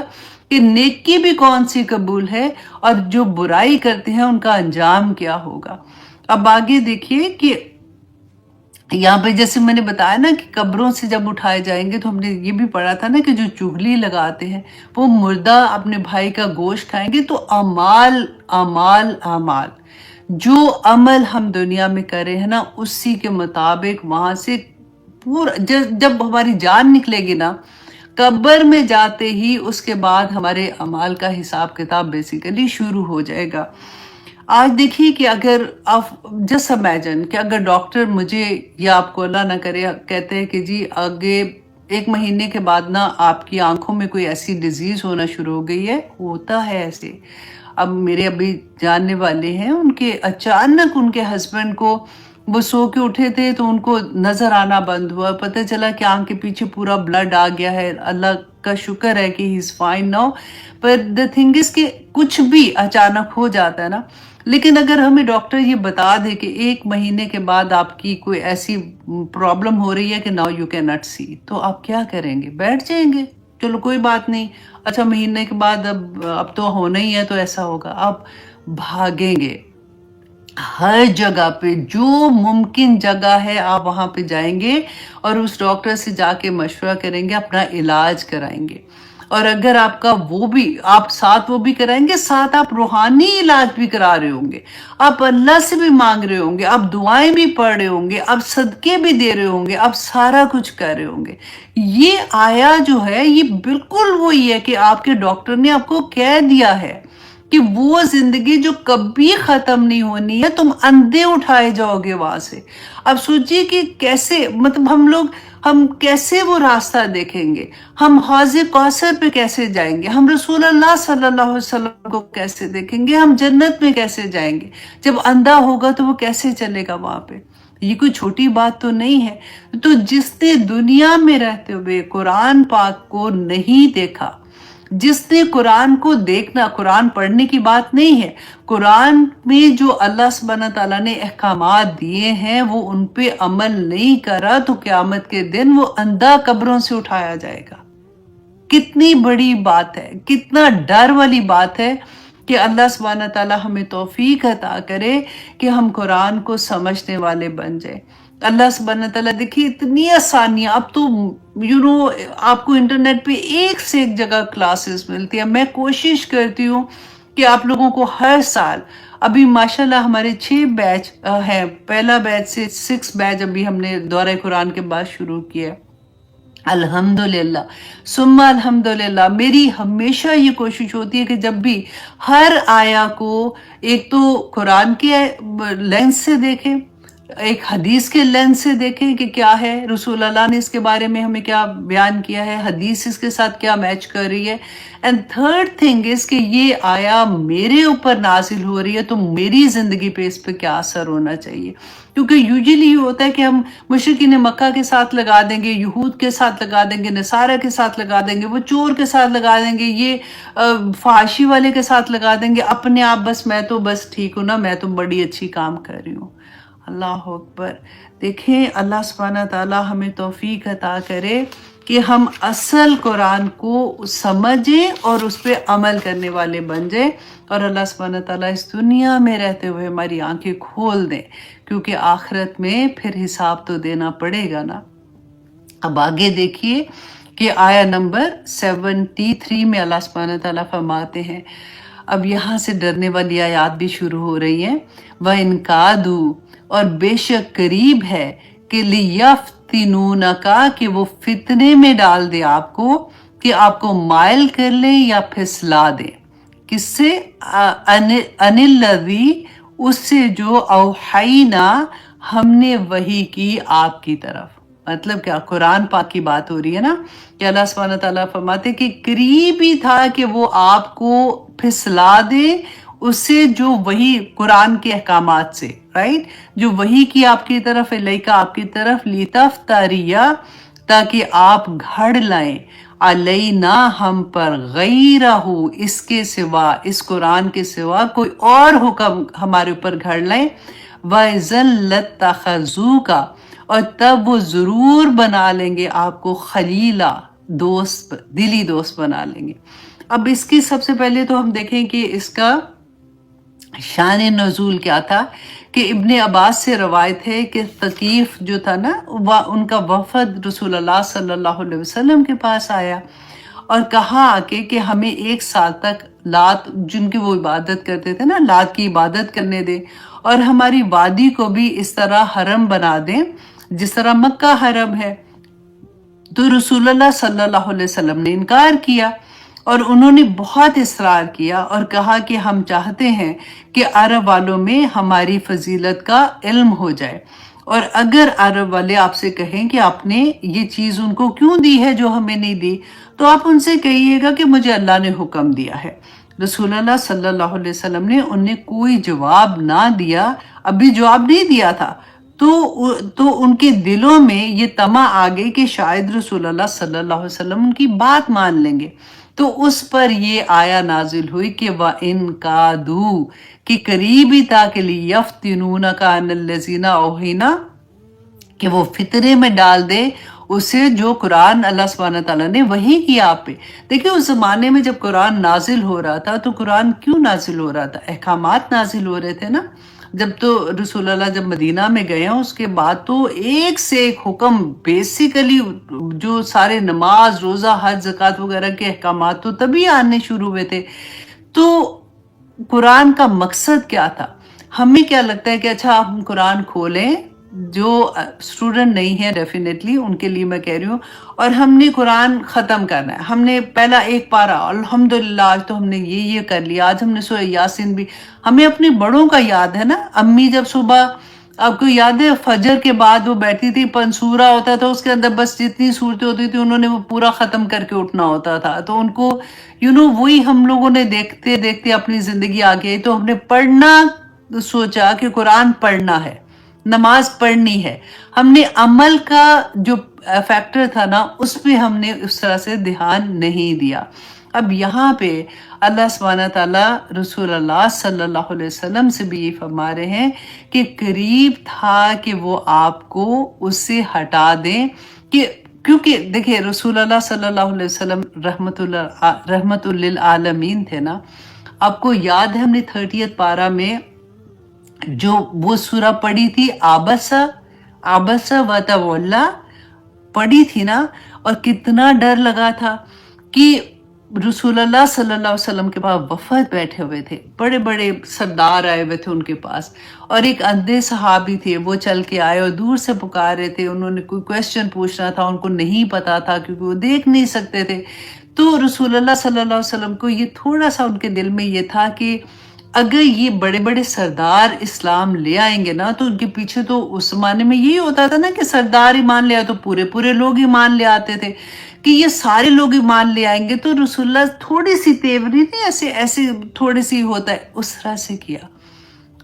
کہ नेकी भी कौन सी कबूल है और जो बुराई करते हैं उनका अंजाम क्या होगा। अब आगे देखिए कि यहाँ पे जैसे मैंने बताया ना कि कब्रों से जब उठाए जाएंगे, तो हमने ये भी पढ़ा था ना कि जो चुगली लगाते हैं वो मुर्दा अपने भाई का गोश्त खाएंगे। तो अमाल अमाल अमाल, जो अमल हम दुनिया में करे हैं ना, उसी के मुताबिक वहां से पूरा जब हमारी जान निकलेगी ना, कब्र में जाते ही उसके बाद हमारे अमाल का हिसाब किताब बेसिकली शुरू हो जाएगा। आज देखिए कि अगर आप जस्ट इमेजिन कि अगर डॉक्टर मुझे या आपको अल्लाह ना करे कहते हैं कि जी आगे 1 महीने के बाद ना आपकी आंखों में कोई ऐसी डिजीज होना शुरू हो गई है। होता है ऐसे। अब मेरे अभी जानने वाले हैं, उनके अचानक उनके हस्बैंड को, वो सो के उठे थे तो उनको नजर आना बंद हुआ, पता चला कि आंख के पीछे पूरा ब्लड आ गया है। अल्लाह का शुक्र है कि ही इज फाइन नाउ, पर द थिंग इज कि कुछ भी अचानक हो जाता है ना। लेकिन अगर हमें डॉक्टर ये बता दे कि 1 महीने के बाद आपकी कोई ऐसी प्रॉब्लम हो रही है कि नाउ यू कैन नॉट सी, तो आप क्या करेंगे? बैठ जाएंगे, चलो कोई बात नहीं, अच्छा महीने के बाद अब तो होना ही है तो ऐसा होगा। आप भागेंगे हर जगह पे, जो मुमकिन जगह है आप वहां पे जाएंगे और उस डॉक्टर से जाके मशवरा करेंगे, अपना इलाज कराएंगे। और अगर आपका वो भी आप साथ वो भी कराएंगे, साथ आप रूहानी इलाज भी करा रहे होंगे, आप अल्लाह से भी मांग रहे होंगे, आप दुआएं भी पढ़ रहे होंगे, आप सदके भी दे रहे होंगे, आप सारा कुछ कर रहे होंगे। ये आया जो है ये बिल्कुल वही है कि आपके डॉक्टर ने आपको कह दिया है कि वो जिंदगी जो कभी खत्म नहीं होनी है, तुम अंधे उठाए जाओगे वहां से। अब सोचिए कि कैसे, मतलब हम कैसे वो रास्ता देखेंगे, हम हौज़े कौसर पे कैसे जाएंगे, हम रसूल अल्लाह सल्लल्लाहु अलैहि वसल्लम को कैसे देखेंगे, हम जन्नत में कैसे जाएंगे। जब अंधा होगा तो वो कैसे चलेगा वहां पे। ये कोई छोटी बात तो नहीं है। तो जिसने दुनिया में रहते हुए कुरान पाक को नहीं देखा, जिसने कुरान को देखना, कुरान पढ़ने की बात नहीं है, कुरान में जो अल्लाह सुब्हानहू तआला ने अहकामात दिए हैं वो उन पे अमल नहीं करा, तो क़यामत के दिन वो अंधा कब्रों से उठाया जाएगा। कितनी बड़ी बात है, कितना डर वाली बात है कि अल्लाह सुब्हानहू तआला हमें तौफीक अता करे कि हम कुरान को समझने वाले बन जाए। अल्लाह सुब्हानहू तआला देखिए इतनी आसानियां, अब तो आपको इंटरनेट पे एक से एक जगह क्लासेस मिलती है। मैं कोशिश करती हूँ कि आप लोगों को हर साल, अभी माशाल्लाह हमारे 6 बैच हैं, पहला बैच से 6 बैच अभी हमने दौरे कुरान के बाद शुरू किया। अल्हम्दुलिल्लाह सुम्मा अल्हम्दुलिल्लाह। मेरी हमेशा ये कोशिश होती है कि जब भी हर आया को एक तो कुरान के लेंस से देखें, एक हदीस के लेंस से देखें कि क्या है, रसूल अल्लाह ने इसके बारे में हमें क्या बयान किया है, हदीस इसके साथ क्या मैच कर रही है। एंड थर्ड थिंग इज कि ये आया मेरे ऊपर नाजिल हो रही है तो मेरी जिंदगी पे इस पे क्या असर होना चाहिए। क्योंकि यूजुअली ये होता है कि हम मुशरिकीन मक्का के साथ लगा देंगे, यहूद के साथ लगा देंगे, नसारा के साथ लगा देंगे, वो चोर के साथ लगा देंगे, ये फाशी वाले के साथ लगा देंगे, अपने आप बस मैं तो बस ठीक हूँ ना, मैं तो बड़ी अच्छी काम कर रही हूँ। अल्लाह अकबर। देखें अल्लाह सुब्हानहू तआला हमें तौफीक अता करे कि हम असल कुरान को समझें और उस पर अमल करने वाले बन जाएं, और अल्लाह सुब्हानहू तआला इस दुनिया में रहते हुए हमारी आंखें खोल दें, क्योंकि आखिरत में फिर हिसाब तो देना पड़ेगा ना। अब आगे देखिए कि आया नंबर 73 में अल्लाह सुब्हानहू तआला फरमाते हैं, अब यहाँ से डरने वाली आयत भी शुरू हो रही है। वह इनकादू, और बेशक करीब है कि लियफ्तिनूना का, कि वो फितने में डाल दे आपको, कि आपको माइल कर ले या फिसला दे। किससे? अनिल्लज़ी, उससे जो औहाइना, हमने वही की आपकी तरफ। मतलब क्या? कुरान पाक की बात हो रही है ना, कि अल्लाह सुब्हानहू तआला फरमाते कि करीब ही था कि वो आपको फिसला दे उससे, जो वही कुरान के अहकामात से, राइट, जो वही की आपकी तरफ, इलैका आपकी तरफ, लितफ्तरिया, ताकि आप घड़ लाएं, अलैना हम पर, गैरहू, इसके सिवा, इस कुरान के सिवा कोई और हुक्म हमारे ऊपर घड़ लाएं। वज़ल लत्तखज़ू का, और तब वो जरूर बना लेंगे आपको खलीला, दोस्त, दिली दोस्त बना लेंगे। اب اس کی سب سے پہلے تو ہم دیکھیں کہ اس کا شان نزول کیا تھا، کہ ابن عباس سے روایت ہے کہ ثقیف جو تھا نا، ان کا وفد رسول اللہ صلی اللہ علیہ وسلم کے پاس آیا اور کہا آ کے کہ ہمیں 1 سال تک لات، جن کی وہ عبادت کرتے تھے نا، لات کی عبادت کرنے دیں، اور ہماری وادی کو بھی اس طرح حرم بنا دیں جس طرح مکہ حرم ہے۔ تو رسول اللہ صلی اللہ علیہ وسلم نے انکار کیا، اور انہوں نے بہت اصرار کیا اور کہا کہ ہم چاہتے ہیں کہ عرب والوں میں ہماری فضیلت کا علم ہو جائے، اور اگر عرب والے آپ سے کہیں کہ آپ نے یہ چیز ان کو کیوں دی ہے جو ہمیں نہیں دی، تو آپ ان سے کہیے گا کہ مجھے اللہ نے حکم دیا ہے۔ رسول اللہ صلی اللہ علیہ وسلم نے انہیں کوئی جواب نہ دیا، ابھی جواب نہیں دیا تھا، تو ان کے دلوں میں یہ طمع آ گئی کہ شاید رسول اللہ صلی اللہ علیہ وسلم ان کی بات مان لیں گے۔ تو اس پر یہ آیا نازل ہوئی کہ وَإِن كَادُوا، کہ قریب ہی تھا کہ لِيَفْتِنُونَكَ عَنِ الَّذِينَ أَوْحَيْنَا، کہ وہ فطرے میں ڈال دے اسے جو قرآن اللہ سبحانہ تعالیٰ نے وحی کیا آپ پہ۔ دیکھیں اس زمانے میں جب قرآن نازل ہو رہا تھا تو قرآن کیوں نازل ہو رہا تھا؟ احکامات نازل ہو رہے تھے نا۔ جب تو رسول اللہ جب مدینہ میں گئے ہیں، اس کے بعد تو ایک سے ایک حکم، بیسیکلی جو سارے نماز، روزہ، حج، زکوٰۃ وغیرہ کے احکامات تو تبھی آنے شروع ہوئے تھے۔ تو قرآن کا مقصد کیا تھا؟ ہمیں کیا لگتا ہے کہ اچھا ہم قرآن کھولیں، جو اسٹوڈنٹ نہیں ہیں ڈیفینیٹلی ان کے لیے میں کہہ رہی ہوں، اور ہم نے قرآن ختم کرنا ہے، ہم نے پہلا 1 پارہ الحمدللہ آج تو ہم نے یہ کر لیا، آج ہم نے سورہ یاسین بھی، ہمیں اپنے بڑوں کا یاد ہے نا۔ امی جب صبح، آپ کو یاد ہے فجر کے بعد وہ بیٹھی تھی، پنسورہ ہوتا تھا اس کے اندر، بس جتنی صورتیں ہوتی تھی انہوں نے وہ پورا ختم کر کے اٹھنا ہوتا تھا، تو ان کو وہی ہم لوگوں نے دیکھتے دیکھتے اپنی زندگی آگے، تو ہم نے پڑھنا سوچا کہ قرآن پڑھنا ہے، نماز پڑھنی ہے، ہم نے عمل کا جو فیکٹر تھا نا اس پہ ہم نے اس طرح سے دھیان نہیں دیا۔ اب یہاں پہ اللہ سبحانہ تعالیٰ رسول اللہ صلی اللہ علیہ وسلم سے بھی یہ فرما رہے ہیں کہ قریب تھا کہ وہ آپ کو اس سے ہٹا دیں، کہ کیونکہ دیکھیں رسول اللہ صلی اللہ علیہ وسلم رحمت للعالمین تھے نا۔ آپ کو یاد ہے ہم نے 30th پارہ میں جو وہ سورہ پڑھی تھی، عبس وتولی پڑھی تھی نا، اور کتنا ڈر لگا تھا کہ رسول اللہ صلی اللہ علیہ وسلم کے پاس وفد بیٹھے ہوئے تھے، بڑے بڑے سردار آئے ہوئے تھے ان کے پاس، اور ایک اندھے صحابی تھے، وہ چل کے آئے اور دور سے پکار رہے تھے، انہوں نے کوئی کویسچن پوچھنا تھا، ان کو نہیں پتا تھا کیونکہ وہ دیکھ نہیں سکتے تھے۔ تو رسول اللہ صلی اللہ علیہ وسلم کو یہ تھوڑا سا ان کے دل میں یہ تھا کہ اگر یہ بڑے بڑے سردار اسلام لے آئیں گے نا، تو ان کے پیچھے تو اس زمانے میں یہی ہوتا تھا نا کہ سردار ایمان لے آئے تو پورے لوگ ایمان لے آتے تھے، کہ یہ سارے لوگ ایمان لے آئیں گے، تو رسول اللہ تھوڑی سی تیوری نہیں، ایسے تھوڑی سی ہوتا ہے، اس طرح سے کیا۔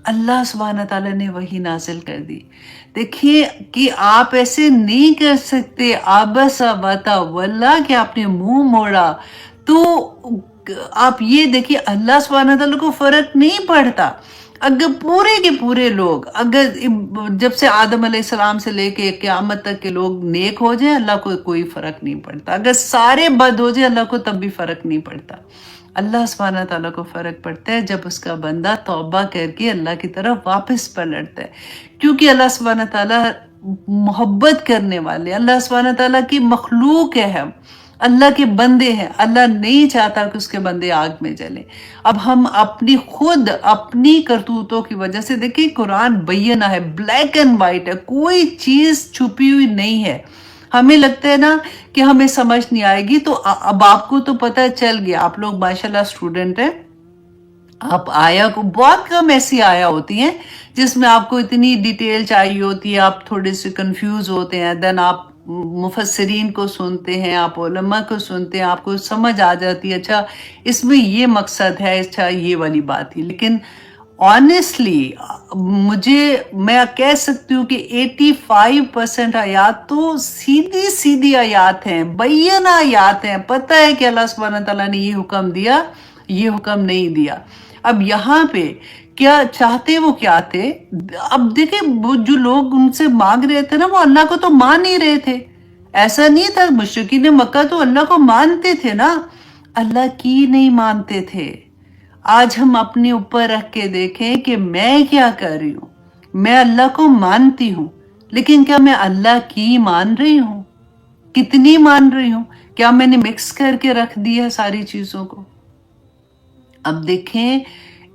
اللہ سبحانہ تعالیٰ نے وہی نازل کر دی۔ دیکھیے کہ آپ ایسے نہیں کر سکتے، عبس وتولی، کہ آپ نے منہ موڑا، تو آپ یہ دیکھیے اللہ سبحانہ تعالیٰ کو فرق نہیں پڑتا۔ اگر پورے کے پورے لوگ، اگر جب سے آدم علیہ السلام سے لے کے قیامت تک کے لوگ نیک ہو جائیں، اللہ کو کوئی فرق نہیں پڑتا، اگر سارے بد ہو جائیں اللہ کو تب بھی فرق نہیں پڑتا۔ اللہ سبحانہ تعالیٰ کو فرق پڑتا ہے جب اس کا بندہ توبہ کر کے اللہ کی طرف واپس پلٹتا ہے، کیونکہ اللہ سبحانہ تعالیٰ محبت کرنے والے، اللہ سبحانہ تعالیٰ کی مخلوق ہے، ہم اللہ کے بندے ہیں، اللہ نہیں چاہتا کہ اس کے بندے آگ میں جلیں۔ اب ہم اپنی کرتوتوں کی وجہ سے، دیکھیں قرآن بینہ ہے، بلیک اینڈ وائٹ ہے، کوئی چیز چھپی ہوئی نہیں ہے۔ ہمیں لگتا ہے نا کہ ہمیں سمجھ نہیں آئے گی، تو اب آپ کو تو پتہ چل گیا، آپ لوگ ماشاءاللہ اسٹوڈنٹ ہیں، آپ آیا کو بہت کم ایسی آیا ہوتی ہیں جس میں آپ کو اتنی ڈیٹیل چاہیے ہوتی ہے، آپ تھوڑے سے کنفیوز ہوتے ہیں، دین آپ مفسرین کو سنتے ہیں، آپ علماء کو سنتے ہیں، آپ کو سمجھ آ جاتی ہے اچھا اس میں یہ مقصد ہے، اچھا یہ والی بات تھی۔ لیکن آنیسٹلی میں کہہ سکتی ہوں کہ 85% آیات تو سیدھی آیات ہیں، بینہ آیات ہیں، پتہ ہے کہ اللہ سبحانہ تعالیٰ نے یہ حکم دیا، یہ حکم نہیں دیا۔ اب یہاں پہ کیا چاہتے وہ کیا تھے؟ اب دیکھیں جو لوگ ان سے مانگ رہے تھے نا، وہ اللہ کو تو مان نہیں رہے تھے، ایسا نہیں تھا، مشرکین مکہ تو اللہ کو مانتے تھے نا، अल्लाह की नहीं मानते थे। आज हम अपने ऊपर रख के देखें कि मैं क्या कर रही हूँ। मैं अल्लाह को मानती हूँ, लेकिन क्या मैं अल्लाह की मान रही हूँ? कितनी मान रही हूँ? क्या मैंने मिक्स करके रख दी है सारी चीजों को? अब देखें,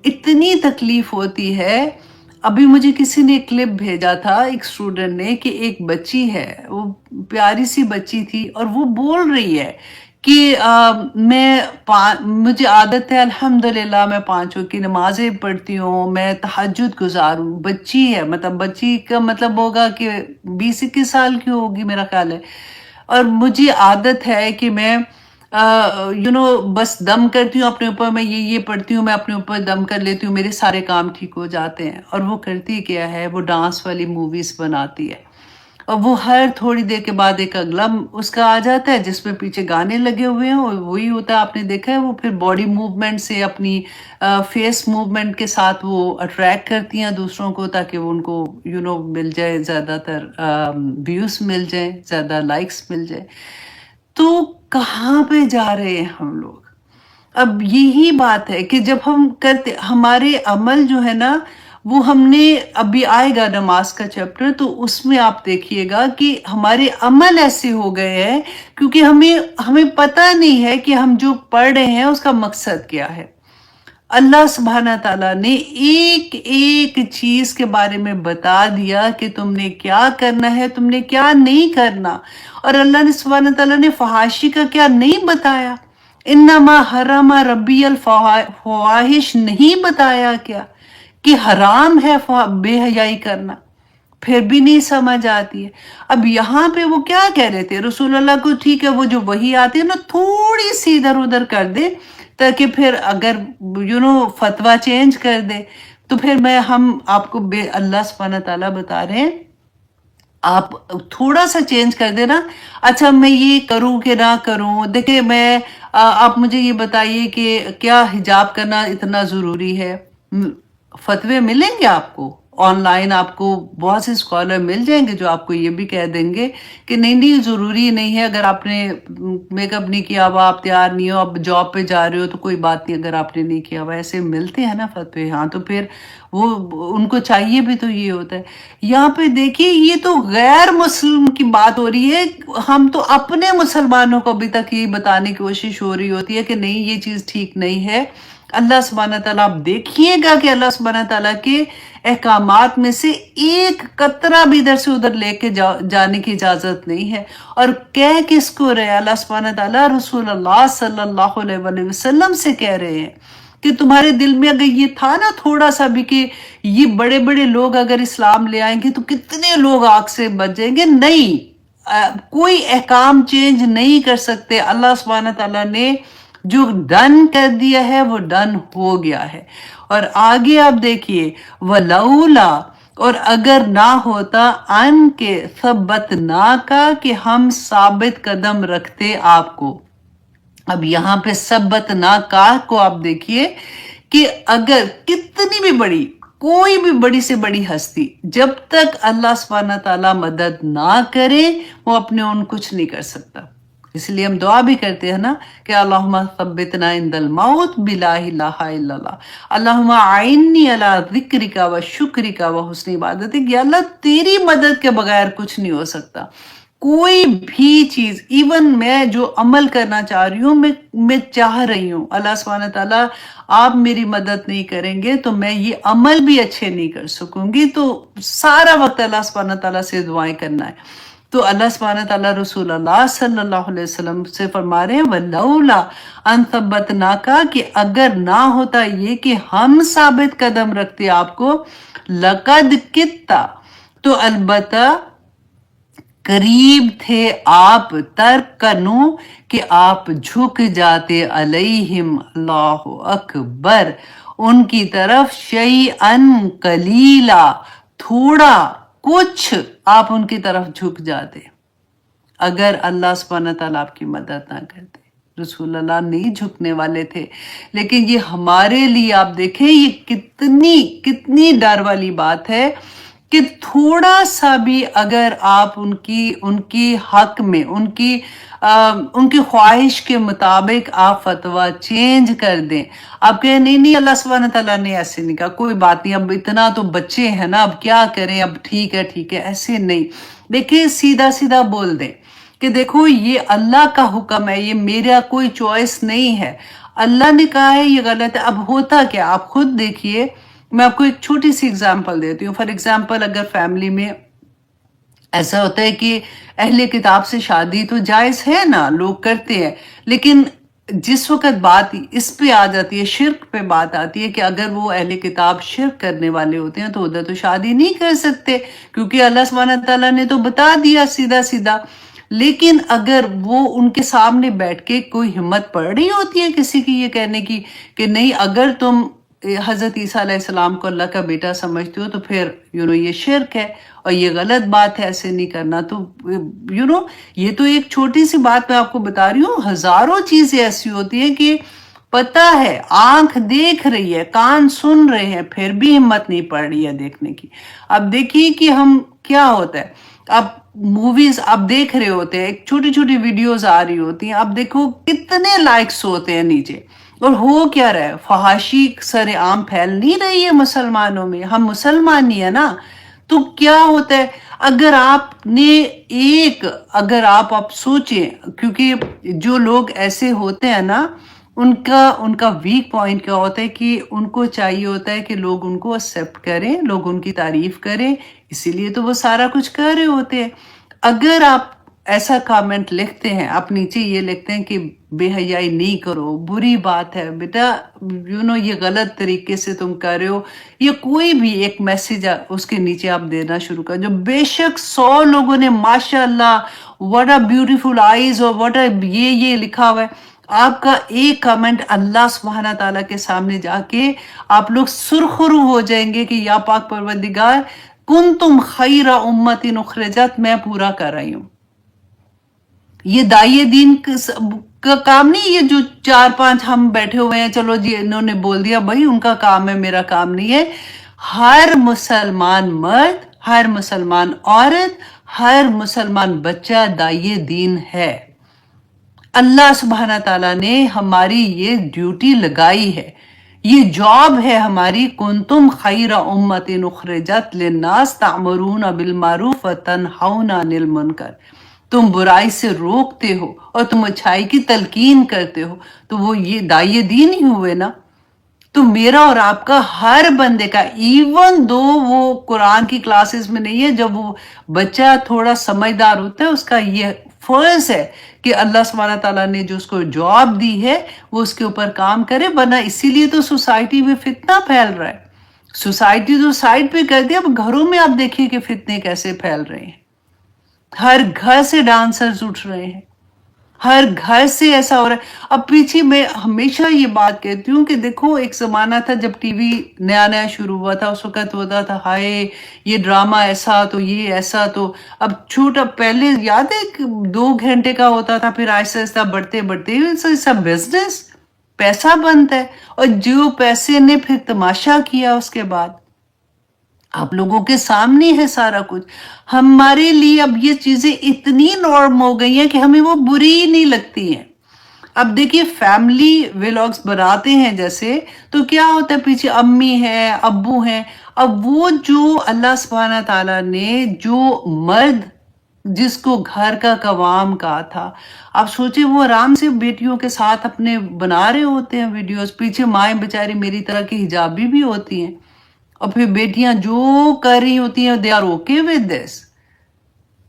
इतनी तकलीफ होती है। अभी मुझे किसी ने क्लिप भेजा था, एक स्टूडेंट ने, कि एक बच्ची है, वो प्यारी सी बच्ची थी, और वो बोल रही है कि मुझे आदत है, अल्हम्दुलिल्लाह मैं 5 वक्त की नमाजें पढ़ती हूँ, मैं तहज्जुद गुजार हूँ। बच्ची है, मतलब बच्ची का मतलब होगा कि 20-21 साल की होगी मेरा ख्याल है। और मुझे आदत है कि मैं बस दम करती हूँ अपने ऊपर, मैं ये पढ़ती हूँ, मैं अपने ऊपर दम कर लेती हूँ, मेरे सारे काम ठीक हो जाते हैं। और वो करती क्या है, वो डांस वाली मूवीज बनाती है, और वो हर थोड़ी देर के बाद एक अगला उसका आ जाता है जिसमें पीछे गाने लगे हुए हैं, और वही होता है, आपने देखा है। वो फिर बॉडी मूवमेंट से, अपनी फेस मूवमेंट के साथ वो अट्रैक्ट करती हैं दूसरों को, ताकि वो उनको मिल जाए, ज़्यादातर व्यूज मिल जाए, ज़्यादा लाइक्स मिल जाए। तो कहाँ पे जा रहे हैं हम लोग? अब यही बात है कि जब हम करते, हमारे अमल जो है ना, वो हमने, अभी आएगा नमाज का चैप्टर, तो उसमें आप देखिएगा कि हमारे अमल ऐसे हो गए हैं, क्योंकि हमें हमें पता नहीं है कि हम जो पढ़ रहे हैं उसका मकसद क्या है। अल्लाह सुब्हाना ताला ने एक एक चीज के बारे में बता दिया कि तुमने क्या करना है, तुमने क्या नहीं करना। और अल्लाह ने सुब्हाना ताला ने फहाशी का क्या नहीं बताया? इन्नमा हरमा रब्बी अल फवाहिश नहीं बताया क्या कि हराम है बेहयाई करना? फिर भी नहीं समझ आती है। अब यहाँ पे वो क्या कह रहे थे रसूल अल्लाह को, ठीक है वो जो वही आती है ना, थोड़ी सी इधर उधर कर दे, ताकि फिर अगर फतवा चेंज कर दे, तो फिर हम आपको अल्लाह सुब्हानहू तआला बता रहे हैं, आप थोड़ा सा चेंज कर देना। अच्छा, मैं ये करूं कि ना करूं? देखिए, आप मुझे ये बताइए कि क्या हिजाब करना इतना ज़रूरी है? फतवे मिलेंगे आपको ऑनलाइन, आपको बहुत से स्कॉलर मिल जाएंगे जो आपको ये भी कह देंगे कि नहीं नहीं, ज़रूरी नहीं है। अगर आपने मेकअप नहीं किया हुआ, आप तैयार नहीं हो, आप जॉब पे जा रहे हो, तो कोई बात नहीं, अगर आपने नहीं किया हुआ। ऐसे मिलते हैं ना फतवे। हाँ, तो फिर वो उनको चाहिए भी तो ये होता है। यहाँ पे देखिए, ये तो गैर मुस्लिम की बात हो रही है। हम तो अपने मुसलमानों को अभी तक ये बताने की कोशिश हो रही होती है कि नहीं, ये चीज़ ठीक नहीं है। अल्लाह सुब्हाना ताला, आप देखिएगा कि अल्लाह सुब्हाना ताला के अहकामात में से एक कतरा भी इधर से उधर लेके जाने की इजाजत नहीं है। और कह किसको रहे? अल्लाह सुब्हाना ताला रसूलुल्लाह सल्लल्लाहु अलैहि वसल्लम से कह रहे हैं कि तुम्हारे दिल में अगर ये था ना थोड़ा सा भी कि ये बड़े बड़े लोग अगर इस्लाम ले आएंगे तो कितने लोग आग से बच जाएंगे, नहीं, कोई अहकाम चेंज नहीं कर सकते। अल्लाह सुब्हाना ताला ने जो डन कर दिया है वो डन हो गया है। और आगे आप देखिए, वलौला, और अगर ना होता, अन के सबत ना का, कि हम साबित कदम रखते आपको। अब यहाँ पे सबत ना का को आप देखिए कि अगर कितनी भी बड़ी, कोई भी बड़ी से बड़ी हस्ती, जब तक अल्लाह सुब्हाना ताला मदद ना करे, वो अपने उन कुछ नहीं कर सकता। इसलिए हम दुआ भी करते हैं ना कि अल्लाहुम्मा सब्बितना इंदल मौत बिला इलाहा इल्लल्लाह, अल्लाहुम्मा आइन्नी अला ज़िक्रिका व शुक्रिका व हुस्न इबादतिक। कि अल्लाह, तेरी मदद के बगैर कुछ नहीं हो सकता। कोई भी चीज, इवन मैं जो अमल करना चाह रही हूँ, मैं चाह रही हूँ, अल्लाह सुब्हाना ताला आप मेरी मदद नहीं करेंगे तो मैं ये अमल भी अच्छे नहीं कर सकूंगी। तो सारा वक्त अल्लाह सुब्हाना ताला से दुआएं करना है। तो अल्लाह सुब्हाना ताला रसूलुल्लाह सल्लल्लाहु अलैहि वसल्लम से फरमा रहे हैं, वलौला अन सब्बतना का, कि अगर ना होता ये कि हम साबित कदम रखते आपको, लकद कित्ता, तो अलबत्ता करीब थे आप, तर्क कनु, कि आप झुक जाते, अलैहिम, अल्लाह अकबर, उनकी तरफ, शई अन कलीला, थोड़ा कुछ आप उनकी तरफ झुक जाते, अगर अल्लाह सुब्हाना ताला आपकी मदद ना करते। रसूलुल्लाह नहीं झुकने वाले थे। लेकिन ये हमारे लिए, आप देखें, ये कितनी कितनी डर वाली बात है کہ تھوڑا سا بھی اگر آپ ان کی حق میں ان کی خواہش کے مطابق آپ فتویٰ چینج کر دیں، آپ کہیں نہیں نہیں اللہ سبحانہ تعالیٰ نے ایسے نہیں کہا، کوئی بات نہیں، اب اتنا تو بچے ہیں نا، اب کیا کریں، اب ٹھیک ہے، ایسے نہیں. دیکھیں سیدھا سیدھا بول دیں کہ دیکھو یہ اللہ کا حکم ہے، یہ میرا کوئی چوائس نہیں ہے، اللہ نے کہا ہے یہ غلط ہے. اب ہوتا کیا آپ خود دیکھیے. میں آپ کو ایک چھوٹی سی اگزامپل دیتی ہوں. فار ایگزامپل اگر فیملی میں ایسا ہوتا ہے کہ اہل کتاب سے شادی تو جائز ہے نا، لوگ کرتے ہیں، لیکن جس وقت بات اس پہ آ جاتی ہے، شرک پہ بات آتی ہے کہ اگر وہ اہل کتاب شرک کرنے والے ہوتے ہیں تو ادھر تو شادی نہیں کر سکتے، کیونکہ اللہ سبحانہ تعالیٰ نے تو بتا دیا سیدھا سیدھا. لیکن اگر وہ ان کے سامنے بیٹھ کے کوئی ہمت پڑ رہی ہوتی ہے کسی کی یہ کہنے کی کہ نہیں، اگر تم حضرت عیسیٰ علیہ السلام کو اللہ کا بیٹا سمجھتے ہو تو پھر یہ شرک ہے اور یہ غلط بات ہے، ایسے نہیں کرنا. تو یہ تو ایک چھوٹی سی بات میں آپ کو بتا رہی ہوں، ہزاروں چیزیں ایسی ہوتی ہیں کہ پتہ ہے، آنکھ دیکھ رہی ہے، کان سن رہے ہیں، پھر بھی ہمت نہیں پڑ رہی ہے دیکھنے کی. اب دیکھیے کہ ہم کیا ہوتا ہے، اب موویز آپ دیکھ رہے ہوتے ہیں، ایک چھوٹی چھوٹی ویڈیوز آ رہی ہوتی ہیں، اب دیکھو کتنے لائکس ہوتے ہیں نیچے، اور ہو کیا رہا ہے، فحاشی سر عام پھیل نہیں رہی ہے مسلمانوں میں، ہم مسلمان ہی ہیں نا. تو کیا ہوتا ہے اگر آپ نے اگر آپ سوچیں، کیونکہ جو لوگ ایسے ہوتے ہیں نا، ان کا ویک پوائنٹ کیا ہوتا ہے کہ ان کو چاہیے ہوتا ہے کہ لوگ ان کو ایکسیپٹ کریں، لوگ ان کی تعریف کریں، اسی لیے تو وہ سارا کچھ کر رہے ہوتے ہیں. اگر آپ ایسا کامنٹ لکھتے ہیں، آپ نیچے یہ لکھتے ہیں کہ بے حیائی نہیں کرو، بری بات ہے بیٹا، یہ غلط طریقے سے تم کر رہے ہو، یہ کوئی بھی ایک میسیج اس کے نیچے آپ دینا شروع کر جو بے شک 100 لوگوں نے ماشاء اللہ واٹ اے بیوٹیفل آئیز اور واٹ اے یہ لکھا ہوا ہے، آپ کا ایک کمنٹ اللہ سبحانہ تعالیٰ کے سامنے جا کے آپ لوگ سرخرو ہو جائیں گے کہ یا پاک پروردگار کنتم خیر امت اخرجت، میں پورا کر رہی ہوں. یہ دائی دین کا کام نہیں، یہ جو 4-5 ہم بیٹھے ہوئے ہیں چلو جی انہوں نے بول دیا بھائی ان کا کام ہے، میرا کام نہیں ہے. ہر مسلمان مرد، ہر مسلمان عورت، ہر مسلمان بچہ دائی دین ہے. اللہ سبحانہ تعالیٰ نے ہماری یہ ڈیوٹی لگائی ہے، یہ جاب ہے ہماری. کنتم خیر امت اخرجت للناس تعمرون بالمعروف وتنہون عن المنکر، تم برائی سے روکتے ہو اور تم اچھائی کی تلقین کرتے ہو، تو وہ یہ دائی دین ہی ہوئے نا. تو میرا اور آپ کا ہر بندے کا، ایون دو وہ قرآن کی کلاسز میں نہیں ہے، جب وہ بچہ تھوڑا سمجھدار ہوتا ہے اس کا یہ فرض ہے کہ اللہ سبحانہ تعالیٰ نے جو اس کو جاب دی ہے وہ اس کے اوپر کام کرے. ورنہ اسی لیے تو سوسائٹی میں فتنہ پھیل رہا ہے. سوسائٹی تو سائڈ پہ کر دیا، اب گھروں میں آپ دیکھیے کہ فتنے کیسے پھیل رہے ہیں. ہر گھر سے ڈانسرز اٹھ رہے ہیں، ہر گھر سے ایسا ہو رہا ہے. اب پیچھے میں ہمیشہ یہ بات کہتی ہوں کہ دیکھو ایک زمانہ تھا جب ٹی وی نیا نیا شروع ہوا تھا، اس وقت ہوتا تھا ہائے یہ ڈرامہ ایسا تو یہ ایسا. تو اب چھوٹا پہلے یاد ہے کہ 2 گھنٹے کا ہوتا تھا، پھر آہستہ آہستہ بڑھتے بڑھتے سب بزنس، پیسہ بنتا ہے، اور جو پیسے نے پھر تماشا کیا اس کے بعد آپ لوگوں کے سامنے ہے سارا کچھ. ہمارے لیے اب یہ چیزیں اتنی نارم ہو گئی ہیں کہ ہمیں وہ بری نہیں لگتی ہیں. اب دیکھیے فیملی ویلاگز بناتے ہیں جیسے، تو کیا ہوتا ہے پیچھے امی ہے، ابو ہیں. اب وہ جو اللہ سبحانہ تعالیٰ نے جو مرد جس کو گھر کا قوام کہا تھا، آپ سوچیں وہ آرام سے بیٹیوں کے ساتھ اپنے بنا رہے ہوتے ہیں ویڈیوز، پیچھے مائیں بیچاری میری طرح کی حجابی بھی ہوتی ہیں، اور پھر بیٹیاں جو کر رہی ہوتی ہیں they are okay with this.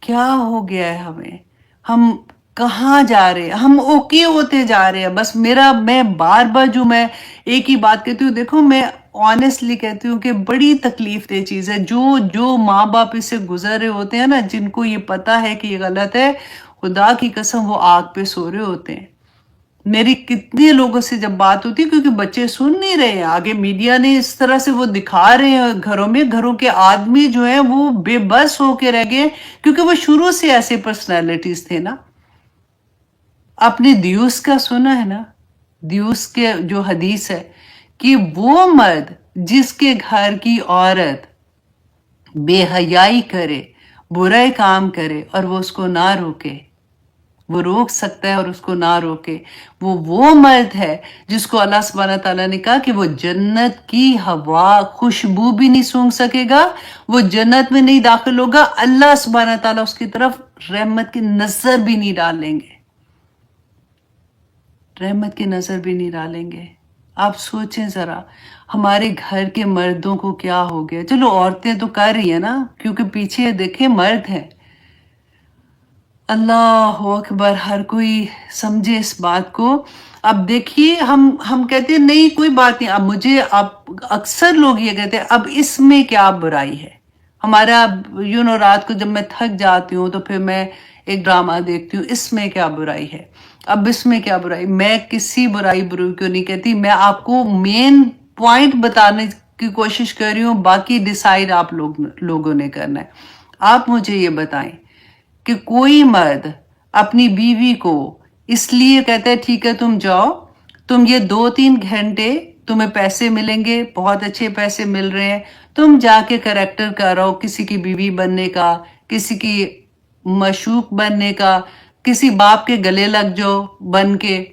کیا ہو گیا ہے ہمیں، ہم کہاں جا رہے ہیں، ہم اوکے ہوتے جا رہے ہیں. بس میں بار بار جو میں ایک ہی بات کہتی ہوں، دیکھو میں آنیسٹلی کہتی ہوں کہ بڑی تکلیف دہ چیز ہے جو ماں باپ اس سے گزر رہے ہوتے ہیں نا، جن کو یہ پتا ہے کہ یہ غلط ہے، خدا کی قسم وہ آگ پہ سو رہے ہوتے ہیں. میری کتنے لوگوں سے جب بات ہوتی ہے، کیونکہ بچے سن نہیں رہے ہیں، آگے میڈیا نے اس طرح سے وہ دکھا رہے ہیں گھروں میں، گھروں کے آدمی جو ہیں وہ بے بس ہو کے رہ گئے، کیونکہ وہ شروع سے ایسے پرسنالٹیز تھے نا. آپ نے دیوس کا سنا ہے نا، دیوس کے جو حدیث ہے کہ وہ مرد جس کے گھر کی عورت بے حیائی کرے، برے کام کرے اور وہ اس کو نہ روکے، وہ روک سکتا ہے اور اس کو نہ روکے، وہ مرد ہے جس کو اللہ سبحانہ تعالیٰ نے کہا کہ وہ جنت کی ہوا خوشبو بھی نہیں سونگھ سکے گا، وہ جنت میں نہیں داخل ہوگا، اللہ سبحانہ تعالیٰ اس کی طرف رحمت کی نظر بھی نہیں ڈالیں گے، رحمت کی نظر بھی نہیں ڈالیں گے۔ آپ سوچیں ذرا ہمارے گھر کے مردوں کو کیا ہو گیا، چلو عورتیں تو کر رہی ہیں نا، کیونکہ پیچھے دیکھیں مرد ہیں۔ اللہ اکبر، ہر کوئی سمجھے اس بات کو۔ اب دیکھیے ہم کہتے ہیں نہیں کوئی بات نہیں، اب مجھے اکثر لوگ یہ کہتے ہیں اب اس میں کیا برائی ہے، ہمارا رات کو جب میں تھک جاتی ہوں تو پھر میں ایک ڈرامہ دیکھتی ہوں، اس میں کیا برائی ہے، اب اس میں کیا برائی۔ میں کسی برائی کیوں نہیں کہتی، میں آپ کو مین پوائنٹ بتانے کی کوشش کر رہی ہوں، باقی ڈیسائیڈ آپ لوگوں نے کرنا ہے۔ آپ مجھے یہ بتائیں کہ کوئی مرد اپنی بیوی کو اس لیے کہتا ہے ٹھیک ہے تم جاؤ، تم یہ 2-3 گھنٹے تمہیں پیسے ملیں گے، بہت اچھے پیسے مل رہے ہیں، تم جا کے کریکٹر کرو کسی کی بیوی بننے کا، کسی کی مشوق بننے کا، کسی باپ کے گلے لگ جاؤ بن کے،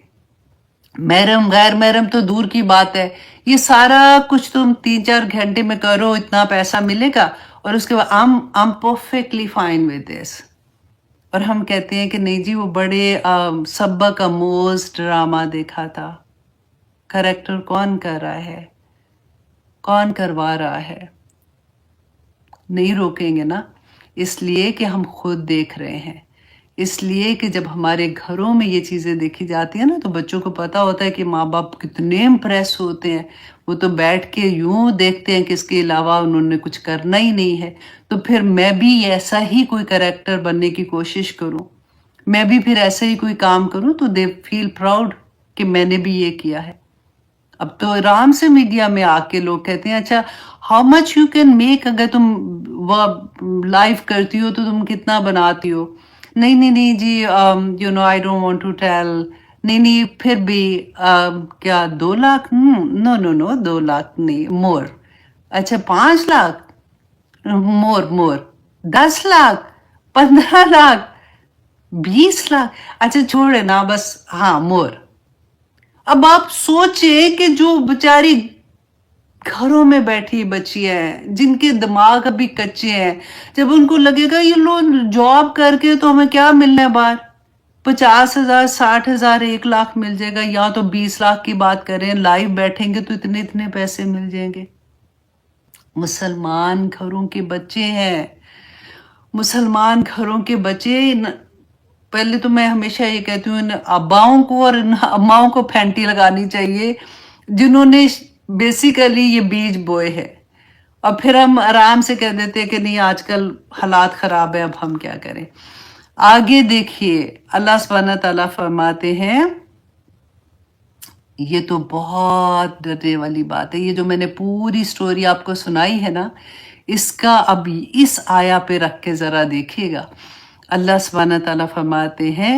محرم غیر محرم تو دور کی بات ہے، یہ سارا کچھ تم 3-4 گھنٹے میں کرو، اتنا پیسہ ملے گا، اور اس کے بعد I'm perfectly fine with this۔ اور ہم کہتے ہیں کہ نہیں جی وہ بڑے سبق آموز ڈرامہ دیکھا تھا، کریکٹر کون کر رہا ہے، کون کروا رہا ہے، نہیں روکیں گے نا، اس لیے کہ ہم خود دیکھ رہے ہیں، اس لیے کہ جب ہمارے گھروں میں یہ چیزیں دیکھی جاتی ہیں نا تو بچوں کو پتا ہوتا ہے کہ ماں باپ کتنے امپریس ہوتے ہیں، وہ تو بیٹھ کے یوں دیکھتے ہیں کہ اس کے علاوہ انہوں نے کچھ کرنا ہی نہیں ہے، تو پھر میں بھی ایسا ہی کوئی کریکٹر بننے کی کوشش کروں، میں بھی پھر ایسا ہی کوئی کام کروں تو دے فیل پراؤڈ کہ میں نے بھی یہ کیا ہے۔ اب تو آرام سے میڈیا میں آ کے لوگ کہتے ہیں اچھا how much you can make, اگر تم وہ لائیو کرتی ہو تو تم کتنا بناتی ہو، نہیں جی I don't want to tell, نہیں پھر بھی کیا 2 لاکھ، نو 2 لاکھ نہیں، مور، اچھا 5 لاکھ، مور 10 لاکھ، 15 لاکھ، 20 لاکھ، اچھا چھوڑے نا بس، ہاں مور۔ اب آپ سوچیں کہ جو بیچاری گھروں میں بیٹھی بچی ہیں جن کے دماغ ابھی کچے ہیں، جب ان کو لگے گا یہ لوگ جاب کر کے تو ہمیں کیا ملنا ہے باہر، 50,000 60,000 1 لاکھ مل جائے گا، یا تو 20 لاکھ کی بات کریں، لائیو بیٹھیں گے تو اتنے پیسے مل جائیں گے۔ مسلمان گھروں کے بچے ہیں، مسلمان گھروں کے بچے، پہلے تو میں ہمیشہ یہ کہتی ہوں ان اباؤں کو اور ان اماؤں کو پھینٹی لگانی چاہیے جنہوں نے بیسیکلی یہ بیج بوئے ہے، اور پھر ہم آرام سے کہہ دیتے کہ نہیں آج کل حالات خراب ہے اب ہم کیا کریں۔ آگے دیکھیے اللہ سبحانہ تعالیٰ فرماتے ہیں، یہ تو بہت ڈرنے والی بات ہے، یہ جو میں نے پوری سٹوری آپ کو سنائی ہے نا، اس کا اب اس آیا پہ رکھ کے ذرا دیکھیے گا۔ اللہ سبحانہ تعالیٰ فرماتے ہیں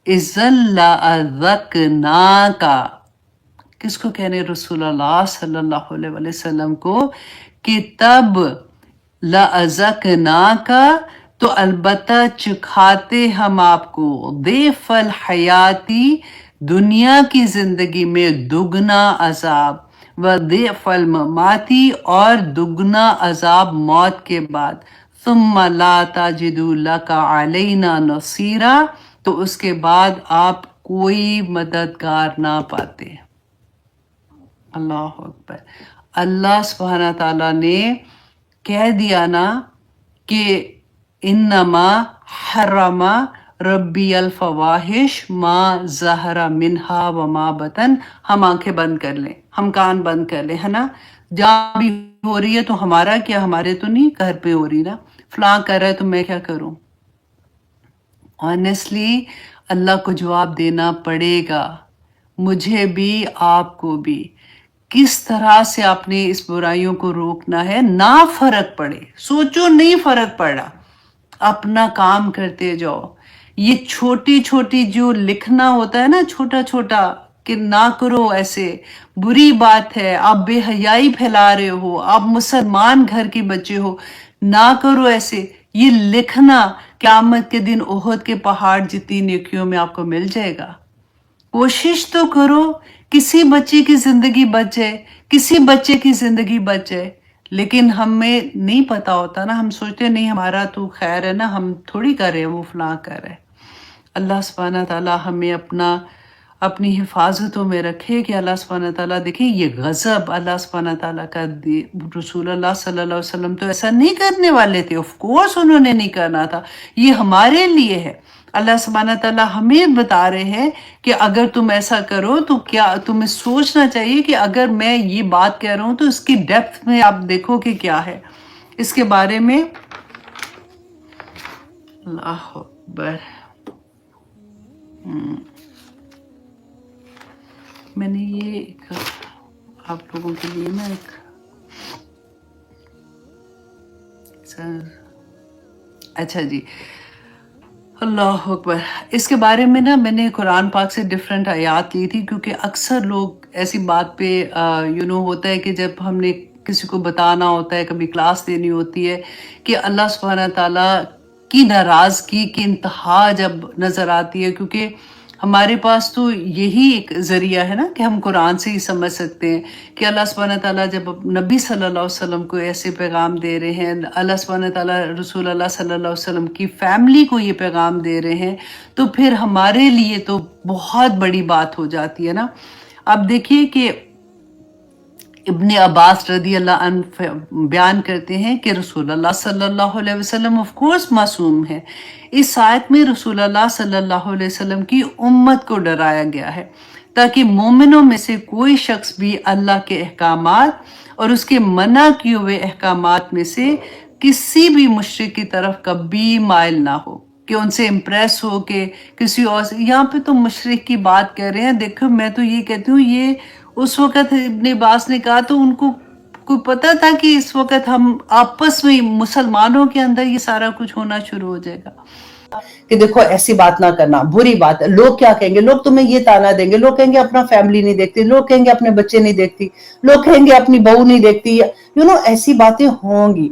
اِذًا لَأَذَقْنَاكَ، کس کو کہنے، رسول اللہ صلی اللہ علیہ وسلم کو، کہ تب لَأَذَقْنَاكَ، تو البتہ چکھاتے ہم آپ کو، ضِعْفَ الْحَیَاةِ، دنیا کی زندگی میں دگنا عذاب، وَضِعْفَ الْمَمَاتِ، اور دگنا عذاب موت کے بعد، ثُمَّ لَا تَجِدُ لَكَ عَلَيْنَا نَصِيرًا، تو اس کے بعد آپ کوئی مددگار نہ پاتے۔ اللہ اکبر، اللہ سبحانہ تعالیٰ نے کہہ دیا نا کہ انما حرم ربی الفواحش ما ظہر منہا وما بطن، ہم آنکھیں بند کر لیں، ہم کان بند کر لیں، ہے نا، جہاں بھی ہو رہی ہے تو ہمارا کیا، ہمارے تو نہیں گھر پہ ہو رہی نا، فلاں کر رہا ہے تو میں کیا کروں۔ آنیسٹلی اللہ کو جواب دینا پڑے گا، مجھے بھی آپ کو بھی، کس طرح سے آپ نے اس برائیوں کو روکنا ہے، نہ فرق پڑے، سوچو نہیں فرق پڑا، اپنا کام کرتے جاؤ۔ یہ چھوٹی چھوٹی جو لکھنا ہوتا ہے نا، چھوٹا چھوٹا کہ نہ کرو ایسے، بری بات ہے، آپ بے حیائی پھیلا رہے ہو، آپ مسلمان گھر کے بچے ہو، ना करो ऐसे। ये लिखना क़यामत के दिन ओहद के पहाड़ जितनी नेकियों में आपको मिल जाएगा। कोशिश तो करो किसी बच्चे की ज़िंदगी बच जाए, किसी बच्चे की ज़िंदगी बच जाए। लेकिन हमें नहीं पता होता ना, हम सोचते हैं नहीं हमारा तो खैर है ना, हम थोड़ी कर रहे हैं, वो फलां कर रहे हैं। अल्लाह सुब्हानहू ताला हमें अपनी हिफाजतों में रखे कि अल्लाह सुब्हानहू ताला देखिए ये गज़ब अल्लाह सुब्हानहू ताला का रसूल अल्लाह सल्लल्लाहु अलैहि वसल्लम तो ऐसा नहीं करने वाले थे, ऑफ कोर्स उन्होंने नहीं करना था, ये हमारे लिए है। अल्लाह सुब्हानहू ताला हमें बता रहे हैं कि अगर तुम ऐसा करो तो क्या तुम्हें सोचना चाहिए कि अगर मैं ये बात कह रहा हूँ तो इसकी डेप्थ में आप देखो कि क्या है इसके बारे में। अल्लाह अकबर। मैंने ये एक आप लोगों के लिए ना एक अच्छा जी, अल्लाह अकबर। इसके बारे में ना मैंने कुरान पाक से डिफरेंट आयात ली थी, क्योंकि अक्सर लोग ऐसी बात पे होता है कि जब हमने किसी को बताना होता है, कभी क्लास देनी होती है कि अल्लाह सुब्हानहू ताला की नाराज़गी की इंतहा जब नज़र आती है, क्योंकि हमारे पास तो यही एक ज़रिया है ना कि हम कुरान से ही समझ सकते हैं कि अल्लाह सुब्हानहू ताला जब नबी सल्लल्लाहु अलैहि वसल्लम को ऐसे पैगाम दे रहे हैं, अल्लाह सुब्हानहू ताला रसूल अल्लाह सल्लल्लाहु अलैहि वसल्लम की फैमिली को ये पैगाम दे रहे हैं, तो फिर हमारे लिए तो बहुत बड़ी बात हो जाती है ना। अब देखिए कि इब्ने अब्बास रदी अल्लाह अन्हु बयान करते हैं कि रसूल अल्लाह सल्लल्लाहु अलैहि वसल्लम ऑफ कोर्स मासूम है। इस आयत में रसूल अल्लाह सल्लल्लाहु अलैहि वसल्लम की उम्मत को डराया गया है ताकि मोमिनों में से कोई शख्स भी अल्लाह के अहकामात और उसके मना किए हुए अहकामात में से किसी भी मुशरिक की तरफ कभी माइल ना हो कि उनसे इम्प्रेस हो के किसी और से। यहाँ पे तो मुशरिक की बात कर रहे हैं। देखो मैं तो ये कहती हूँ, ये उस वक़्त इब्ने अब्बास ने कहा तो उनको कोई पता था कि इस वक़्त हम आपस में मुसलमानों के अंदर ये सारा कुछ होना शुरू हो जाएगा कि देखो ऐसी बात ना करना, बुरी बात है, लोग क्या कहेंगे, लोग तुम्हें ये ताना देंगे, लोग कहेंगे अपना फैमिली नहीं देखती, लोग कहेंगे अपने बच्चे नहीं देखती, लोग कहेंगे अपनी बहू नहीं देखती, ऐसी बातें होंगी।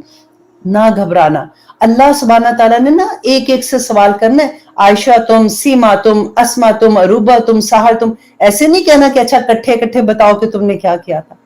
ना घबराना। अल्लाह सुब्हाना ताला ने ना एक एक से सवाल करना है, आयशा तुम, सीमा तुम, अस्मा तुम, अरूबा तुम, साहर तुम, ऐसे नहीं कहना कि अच्छा कट्ठे कट्ठे बताओ कि तुमने क्या किया था।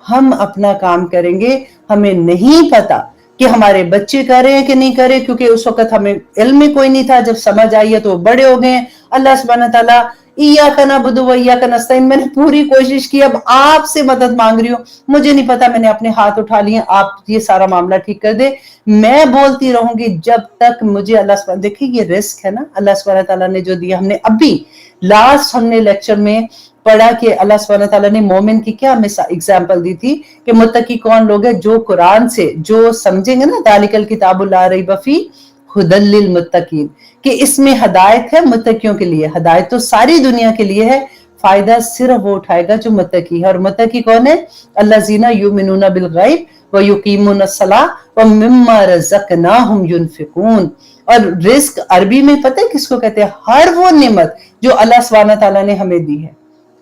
हम अपना काम करेंगे। हमें नहीं पता कि हमारे बच्चे कर रहे हैं कि नहीं कर रहे, क्योंकि उस वक्त हमें इल्म में कोई नहीं था, जब समझ आई है तो बड़े हो गए हैं। अल्लाह सुब्हाना ताला इय्याका नअबुदु व इय्याका नस्तईन, मैंने पूरी कोशिश की, अब आपसे मदद मांग रही हूँ, मुझे नहीं पता, मैंने अपने हाथ उठा लिए, आप ये सारा मामला ठीक कर दे। मैं बोलती रहूंगी जब तक मुझे अल्लाह, देखिए ये रिस्क है ना अल्लाह सुब्हाना ताला ने जो दिया। हमने अभी लास्ट हमने लेक्चर में पढ़ा कि अल्लाह सुब्हाना ताला ने मोमिन की क्या एग्जाम्पल दी थी कि मुत्तकी कौन लोग हैं, जो कुरान से जो समझेंगे ना, दालिकल किताबुल ला रैब फीह हुदल लिल मुत्तकीन, कि इसमें हदायत है मुत्तकियों के लिए। हदायत तो सारी दुनिया के लिए है, फायदा सिर्फ वो उठाएगा जो मुत्तकी है। और मुत्तकी कौन है? अल्लज़ीना युमिनूना बिल गैब व युकीमूना सलाह व मिम्मा रज़क़नाहुम युनफिकून। और रिस्क अरबी में पता है किसको कहते हैं? हर वो नेमत जो अल्लाह सुब्हाना ताला ने हमें दी है।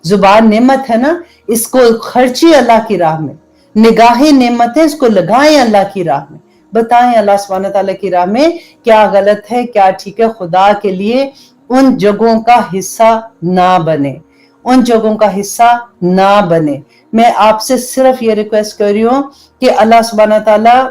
जुबान नेमत है ना, इसको खर्ची अल्लाह की राह में। निगाहें नेमत है, इसको लगाएं अल्लाह की राह में। बताएं अल्लाह सुब्हाना ताला की राह में क्या गलत है क्या ठीक है। खुदा के लिए उन जगहों का हिस्सा ना बने, उन जगहों का हिस्सा ना बने। मैं आपसे सिर्फ ये रिक्वेस्ट कर रही हूं कि अल्लाह सुब्हाना ताला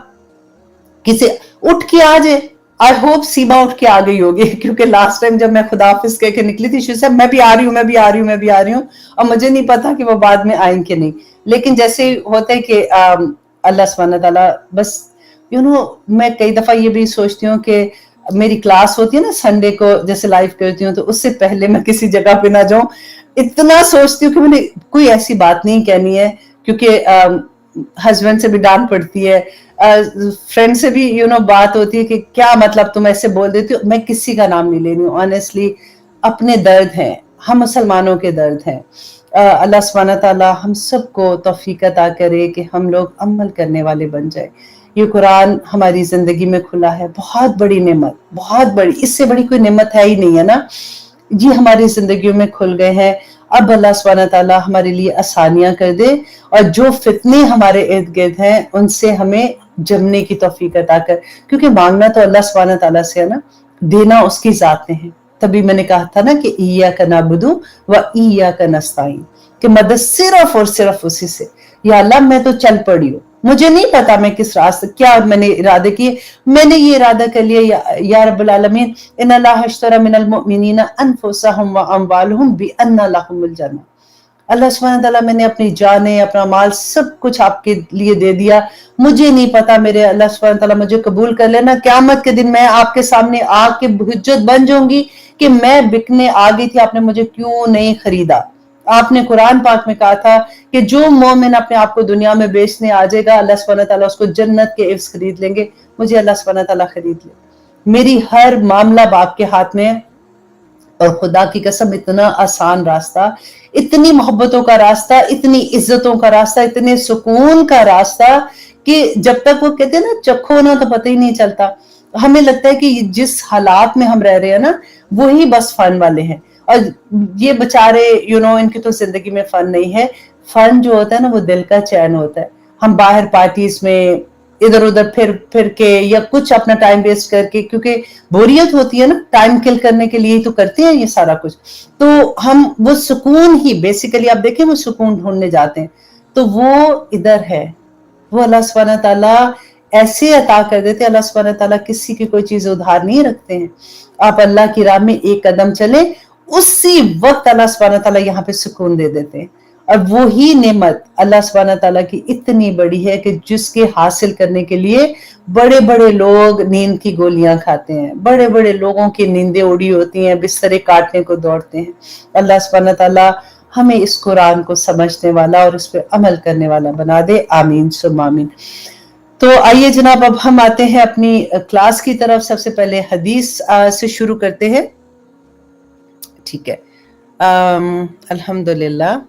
किसी उठ के आ जाए। आई होप सीमा उठ के आ गई होगी, क्योंकि लास्ट टाइम जब मैं खुदा हाफिज कह के निकली थी, शी सेड मैं भी आ रही हूँ, मैं भी आ रही हूँ, मैं भी आ रही हूँ, और मुझे नहीं पता कि वो बाद में आएंगे कि नहीं। लेकिन जैसे होता है कि अल्लाह सुब्हाना ताला बस मैं कई दफा ये भी सोचती हूँ कि मेरी क्लास होती है ना संडे को, जैसे लाइव करती हूँ, तो उससे पहले मैं किसी जगह पे ना जाऊं, इतना सोचती हूँ कि मैंने कोई ऐसी बात नहीं कहनी है, क्योंकि हस्बैंड से भी डांट पड़ती है, फ्रेंड से भी बात होती है कि क्या मतलब तुम ऐसे बोल देती हो। मैं किसी का नाम नहीं ले रही हूँ, ऑनेस्टली अपने दर्द हैं, हम मुसलमानों के दर्द हैं। अल्लाह सुब्हाना ताला हम सबको तौफीक अता करे कि हम लोग अमल करने वाले बन जाए। ये कुरान हमारी जिंदगी में खुला है, बहुत बड़ी नेमत, बहुत बड़ी, इससे बड़ी कोई नेमत है ही नहीं है ना। ये हमारी जिंदगियों में खुल गए हैं। अब अल्लाह सुब्हाना ताला हमारे लिए आसानियां कर दे, और जो फितने हमारे इर्द गिर्द हैं उनसे हमें जमने की तौफीक अता कर, क्योंकि मांगना तो अल्लाह सुब्हानहू तआला से है ना, देना उसकी जात में है। तभी मैंने कहा था ना कि इय्याका नअबुदु व इय्याका नस्तईन, कि मदद सिर्फ और सिर्फ उसी से। या अल्लाह मैं तो चल पड़ी हूँ, मुझे नहीं पता मैं किस रास्ते, क्या मैंने इरादे किए, मैंने ये इरादा कर लिया या रब्बुल आलमीन इन्नल्लाह अश्तरा मिनल मुमिनीना अनफुसहुम व अमवालहुम बिअन्ना लहुमुल जन्नह। अल्लाह सुब्हानहू तआला मैंने अपनी जानें, अपना माल सब कुछ आपके लिए दे दिया, मुझे नहीं पता मेरे अल्लाह सुब्हानहू तआला मुझे कबूल कर लेना, क़यामत के दिन मैं आपके सामने आके हुज्जत बन जाऊंगी कि मैं बिकने आ गई थी, आपने मुझे क्यों नहीं खरीदा। आपने कुरान पाक में कहा था कि जो मोमिन अपने आप को दुनिया में बेचने आ जाएगा, अल्लाह सुब्हानहू तआला उसको जन्नत के इव्स खरीद लेंगे। मुझे अल्लाह सुब्हानहू तआला खरीद ले, मेरी हर मामला बाप के हाथ में है। और खुदा की कसम इतना आसान रास्ता, इतनी मोहब्बतों का रास्ता, इतनी इज्जतों का रास्ता, इतने सुकून का रास्ता कि जब तक वो कहते हैं ना चखो ना तो पता ही नहीं चलता। हमें लगता है कि जिस हालात में हम रह रहे हैं ना, वही बस फन वाले हैं, और ये बेचारे इनकी तो जिंदगी में फन नहीं है। फन जो होता है ना वो दिल का चैन होता है। हम बाहर पार्टीज में इधर उधर फिर के या कुछ अपना टाइम वेस्ट करके, क्योंकि बोरियत होती है ना, टाइम किल करने के लिए ही तो करते हैं ये सारा कुछ, तो हम वो सुकून ही बेसिकली आप देखें वो सुकून ढूंढने जाते हैं, तो वो इधर है। वो अल्लाह सुब्हानहू तआला ऐसे अता कर देते, अल्लाह सुब्हानहू तआला किसी की कोई चीज उधार नहीं रखते हैं। आप अल्लाह की राह में एक कदम चले, उसी वक्त अल्लाह सुब्हानहू तआला यहाँ पे सुकून दे देते हैं। और वो ही नेमत अल्लाह सुब्हानहू तआला की इतनी बड़ी है कि जिसके हासिल करने के लिए बड़े बड़े लोग नींद की गोलियां खाते हैं, बड़े बड़े लोगों की नींदें उड़ी होती हैं, बिस्तरे काटने को दौड़ते हैं। अल्लाह सुब्हानहू तआला हमें इस कुरान को समझने वाला और इस पर अमल करने वाला बना दे, आमीन सुम्मा आमीन। तो आइए जनाब, अब हम आते हैं अपनी क्लास की तरफ। सबसे पहले हदीस से शुरू करते हैं, ठीक है। अल्हम्दुलिल्लाह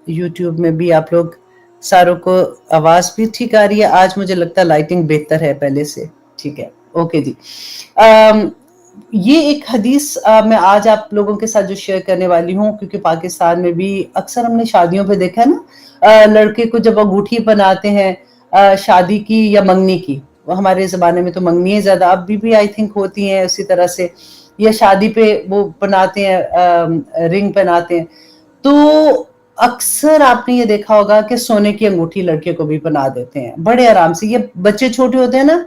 यूट्यूब में भी आप लोग सारों को आवाज भी ठीक आ रही है। आज मुझे लगता है लाइटिंग बेहतर है पहले से, ठीक है, ओके जी। ये एक हदीस मैं आज आप लोगों के साथ जो शेयर करने वाली हूँ, क्योंकि पाकिस्तान में भी अक्सर हमने शादियों पे देखा है ना, लड़के को जब अंगूठी बनाते हैं शादी की या मंगनी की, हमारे जमाने में तो मंगनी ज्यादा, अभी भी आई थिंक होती हैं उसी तरह से, या शादी पे वो बनाते हैं, रिंग पहनाते हैं, तो अक्सर आपने ये देखा होगा कि सोने की अंगूठी लड़के को भी बना देते हैं बड़े आराम से। ये बच्चे छोटे होते हैं ना,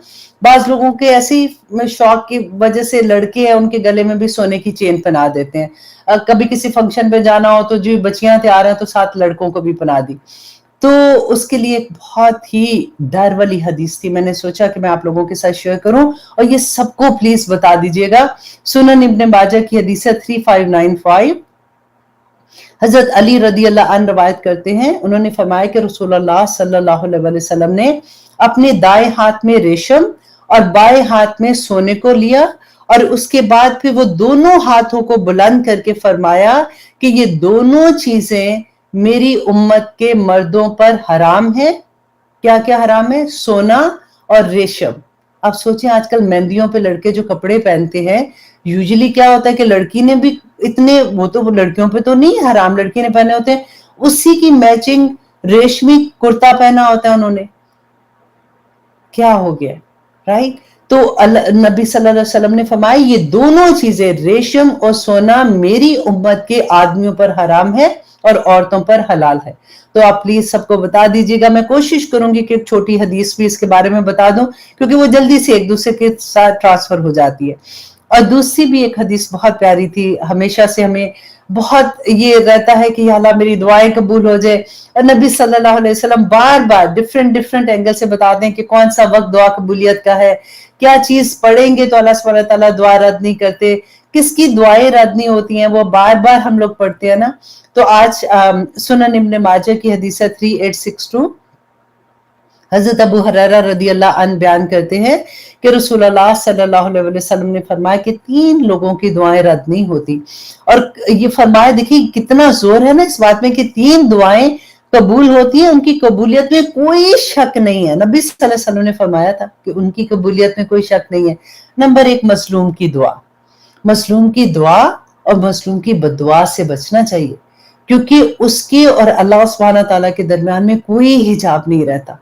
बाज लोगों के ऐसे ही शौक की वजह से लड़के हैं उनके गले में भी सोने की चेन पहना देते हैं। कभी किसी फंक्शन पे जाना हो तो जो बच्चियां तैयार हैं तो साथ लड़कों को भी पहना दी। तो उसके लिए एक बहुत ही डर वाली हदीस थी, मैंने सोचा कि मैं आप लोगों के साथ शेयर करूं, और ये सबको प्लीज बता दीजिएगा। सुनन इब्न माजा की हदीस 3595, हजरत अली रदी अल्लाह अन्हु रवायत करते हैं, उन्होंने फरमाया कि रसूलुल्लाह सल्लल्लाहु अलैहि वसल्लम ने अपने दाएं हाथ में रेशम और बाएं हाथ में सोने को लिया, और उसके बाद फिर वो दोनों हाथों को बुलंद करके फरमाया कि ये दोनों चीजें मेरी उम्मत के मर्दों पर हराम है। क्या क्या हराम है? सोना और रेशम। आप सोचें आजकल मेहंदियों पे लड़के जो कपड़े पहनते हैं, यूजुअली क्या होता है कि लड़की ने भी इतने, वो तो लड़कियों पे तो नहीं हराम, लड़की ने पहने होते हैं, उसी की मैचिंग रेशमी कुर्ता पहना होता है उन्होंने। क्या हो गया, राइट? तो नबी सल्लल्लाहु अलैहि वसल्लम ने फरमाया ये दोनों चीजें रेशम और सोना मेरी उम्मत के आदमियों पर हराम है और औरतों पर हलाल है। तो आप प्लीज सबको बता दीजिएगा। मैं कोशिश करूंगी कि एक छोटी हदीस भी इसके बारे में बता दूं, क्योंकि वो जल्दी से एक दूसरे के साथ ट्रांसफर हो जाती है। और दूसरी भी एक हदीस बहुत प्यारी थी, हमेशा से हमें बहुत ये रहता है कि अल्लाह मेरी दुआएं कबूल हो जाए। और नबी सल्लल्लाहु अलैहि वसल्लम बार बार डिफरेंट एंगल से बताते हैं कि कौन सा वक्त दुआ कबूलियत का है, क्या चीज पढ़ेंगे तो अल्लाह सुब्हानहू व तआला दुआ रद्द नहीं करते, किसकी दुआएं रद्द नहीं होती हैं, वो बार बार हम लोग पढ़ते हैं ना। तो आज सुनन इब्न माजा की हदीस 3862, हजरत अबू हुरैरा रदी अल्लाह अन्हु बयान करते हैं कि रसूलुल्लाह सल्लल्लाहु अलैहि वसल्लम ने फरमाया कि 3 लोगों की दुआएं रद्द नहीं होती। और ये फरमाया, देखिए कितना जोर है ना इस बात में कि 3 दुआएं कबूल होती है, उनकी कबूलियत में कोई शक नहीं है। नबी सल्लल्लाहु अलैहि वसल्लम ने फरमाया था कि उनकी कबूलियत में कोई शक नहीं है। नंबर 1, मजलूम की दुआ। मजलूम की दुआ और मजलूम की बददुआ से बचना चाहिए, क्योंकि उसके और अल्लाह सुब्हानहू तआला के दरमियान में कोई हिजाब नहीं रहता।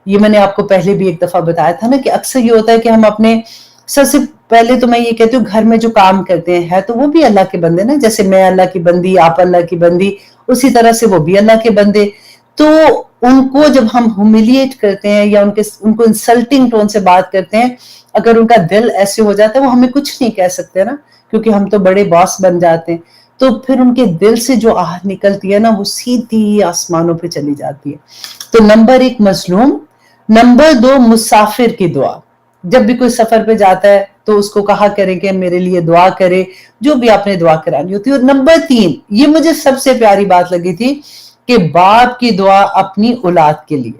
ये मैंने आपको पहले भी एक दफा बताया था ना कि अक्सर ये होता है कि हम अपने, सबसे पहले तो मैं ये कहती हूँ घर में जो काम करते हैं तो वो भी अल्लाह के बंदे ना, जैसे मैं अल्लाह की बंदी, आप अल्लाह की बंदी, उसी तरह से वो भी अल्लाह के बंदे। तो उनको जब हम ह्यूमिलिएट करते हैं या उनको इंसल्टिंग टोन से बात करते हैं, अगर उनका दिल ऐसे हो जाता है वो हमें कुछ नहीं कह सकते ना, क्योंकि हम तो बड़े बॉस बन जाते हैं। तो फिर उनके दिल से जो आह निकलती है ना वो सीधी आसमानों पे चली जाती है। तो नंबर 1 मजलूम, नंबर 2 मुसाफिर की दुआ। जब भी कोई सफर पे जाता है तो उसको कहा करें कि मेरे लिए दुआ करे, जो भी आपने दुआ करानी होती है। और नंबर 3, ये मुझे सबसे प्यारी बात लगी थी कि बाप की दुआ अपनी औलाद के लिए।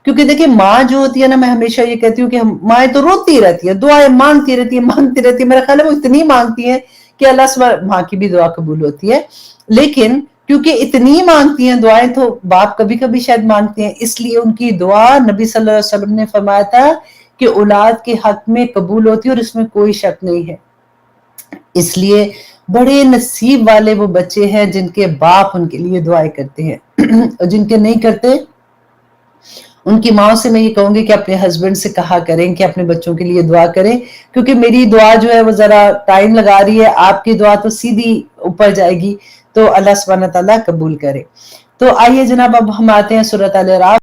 क्योंकि देखिए माँ जो होती है ना, मैं हमेशा ये कहती हूँ कि माएँ तो रोती रहती है, दुआएं मांगती रहती है, मांगती रहती है। मेरा ख्याल है वो इतनी मांगती है कि अल्लाह सुबह माँ की भी दुआ कबूल होती है। लेकिन क्योंकि इतनी मांगती हैं दुआएं, तो बाप कभी कभी शायद मांगते हैं, इसलिए उनकी दुआ नबी सल्लल्लाहु अलैहि वसल्लम ने फरमाया था कि औलाद के हक में कबूल होती है, और इसमें कोई शक नहीं है। इसलिए बड़े नसीब वाले वो बच्चे हैं जिनके बाप उनके लिए दुआएं करते हैं और जिनके नहीं करते, उनकी माँ से मैं ये कहूंगी कि अपने हस्बैंड से कहा करें कि अपने बच्चों के लिए दुआ करें, क्योंकि मेरी दुआ जो है वो जरा टाइम लगा रही है, आपकी दुआ तो सीधी ऊपर जाएगी। तो अल्लाह सुब्हानहू व तआला कबूल करे। तो आइए जनाब, अब हम आते हैं सूरत अल-अराफ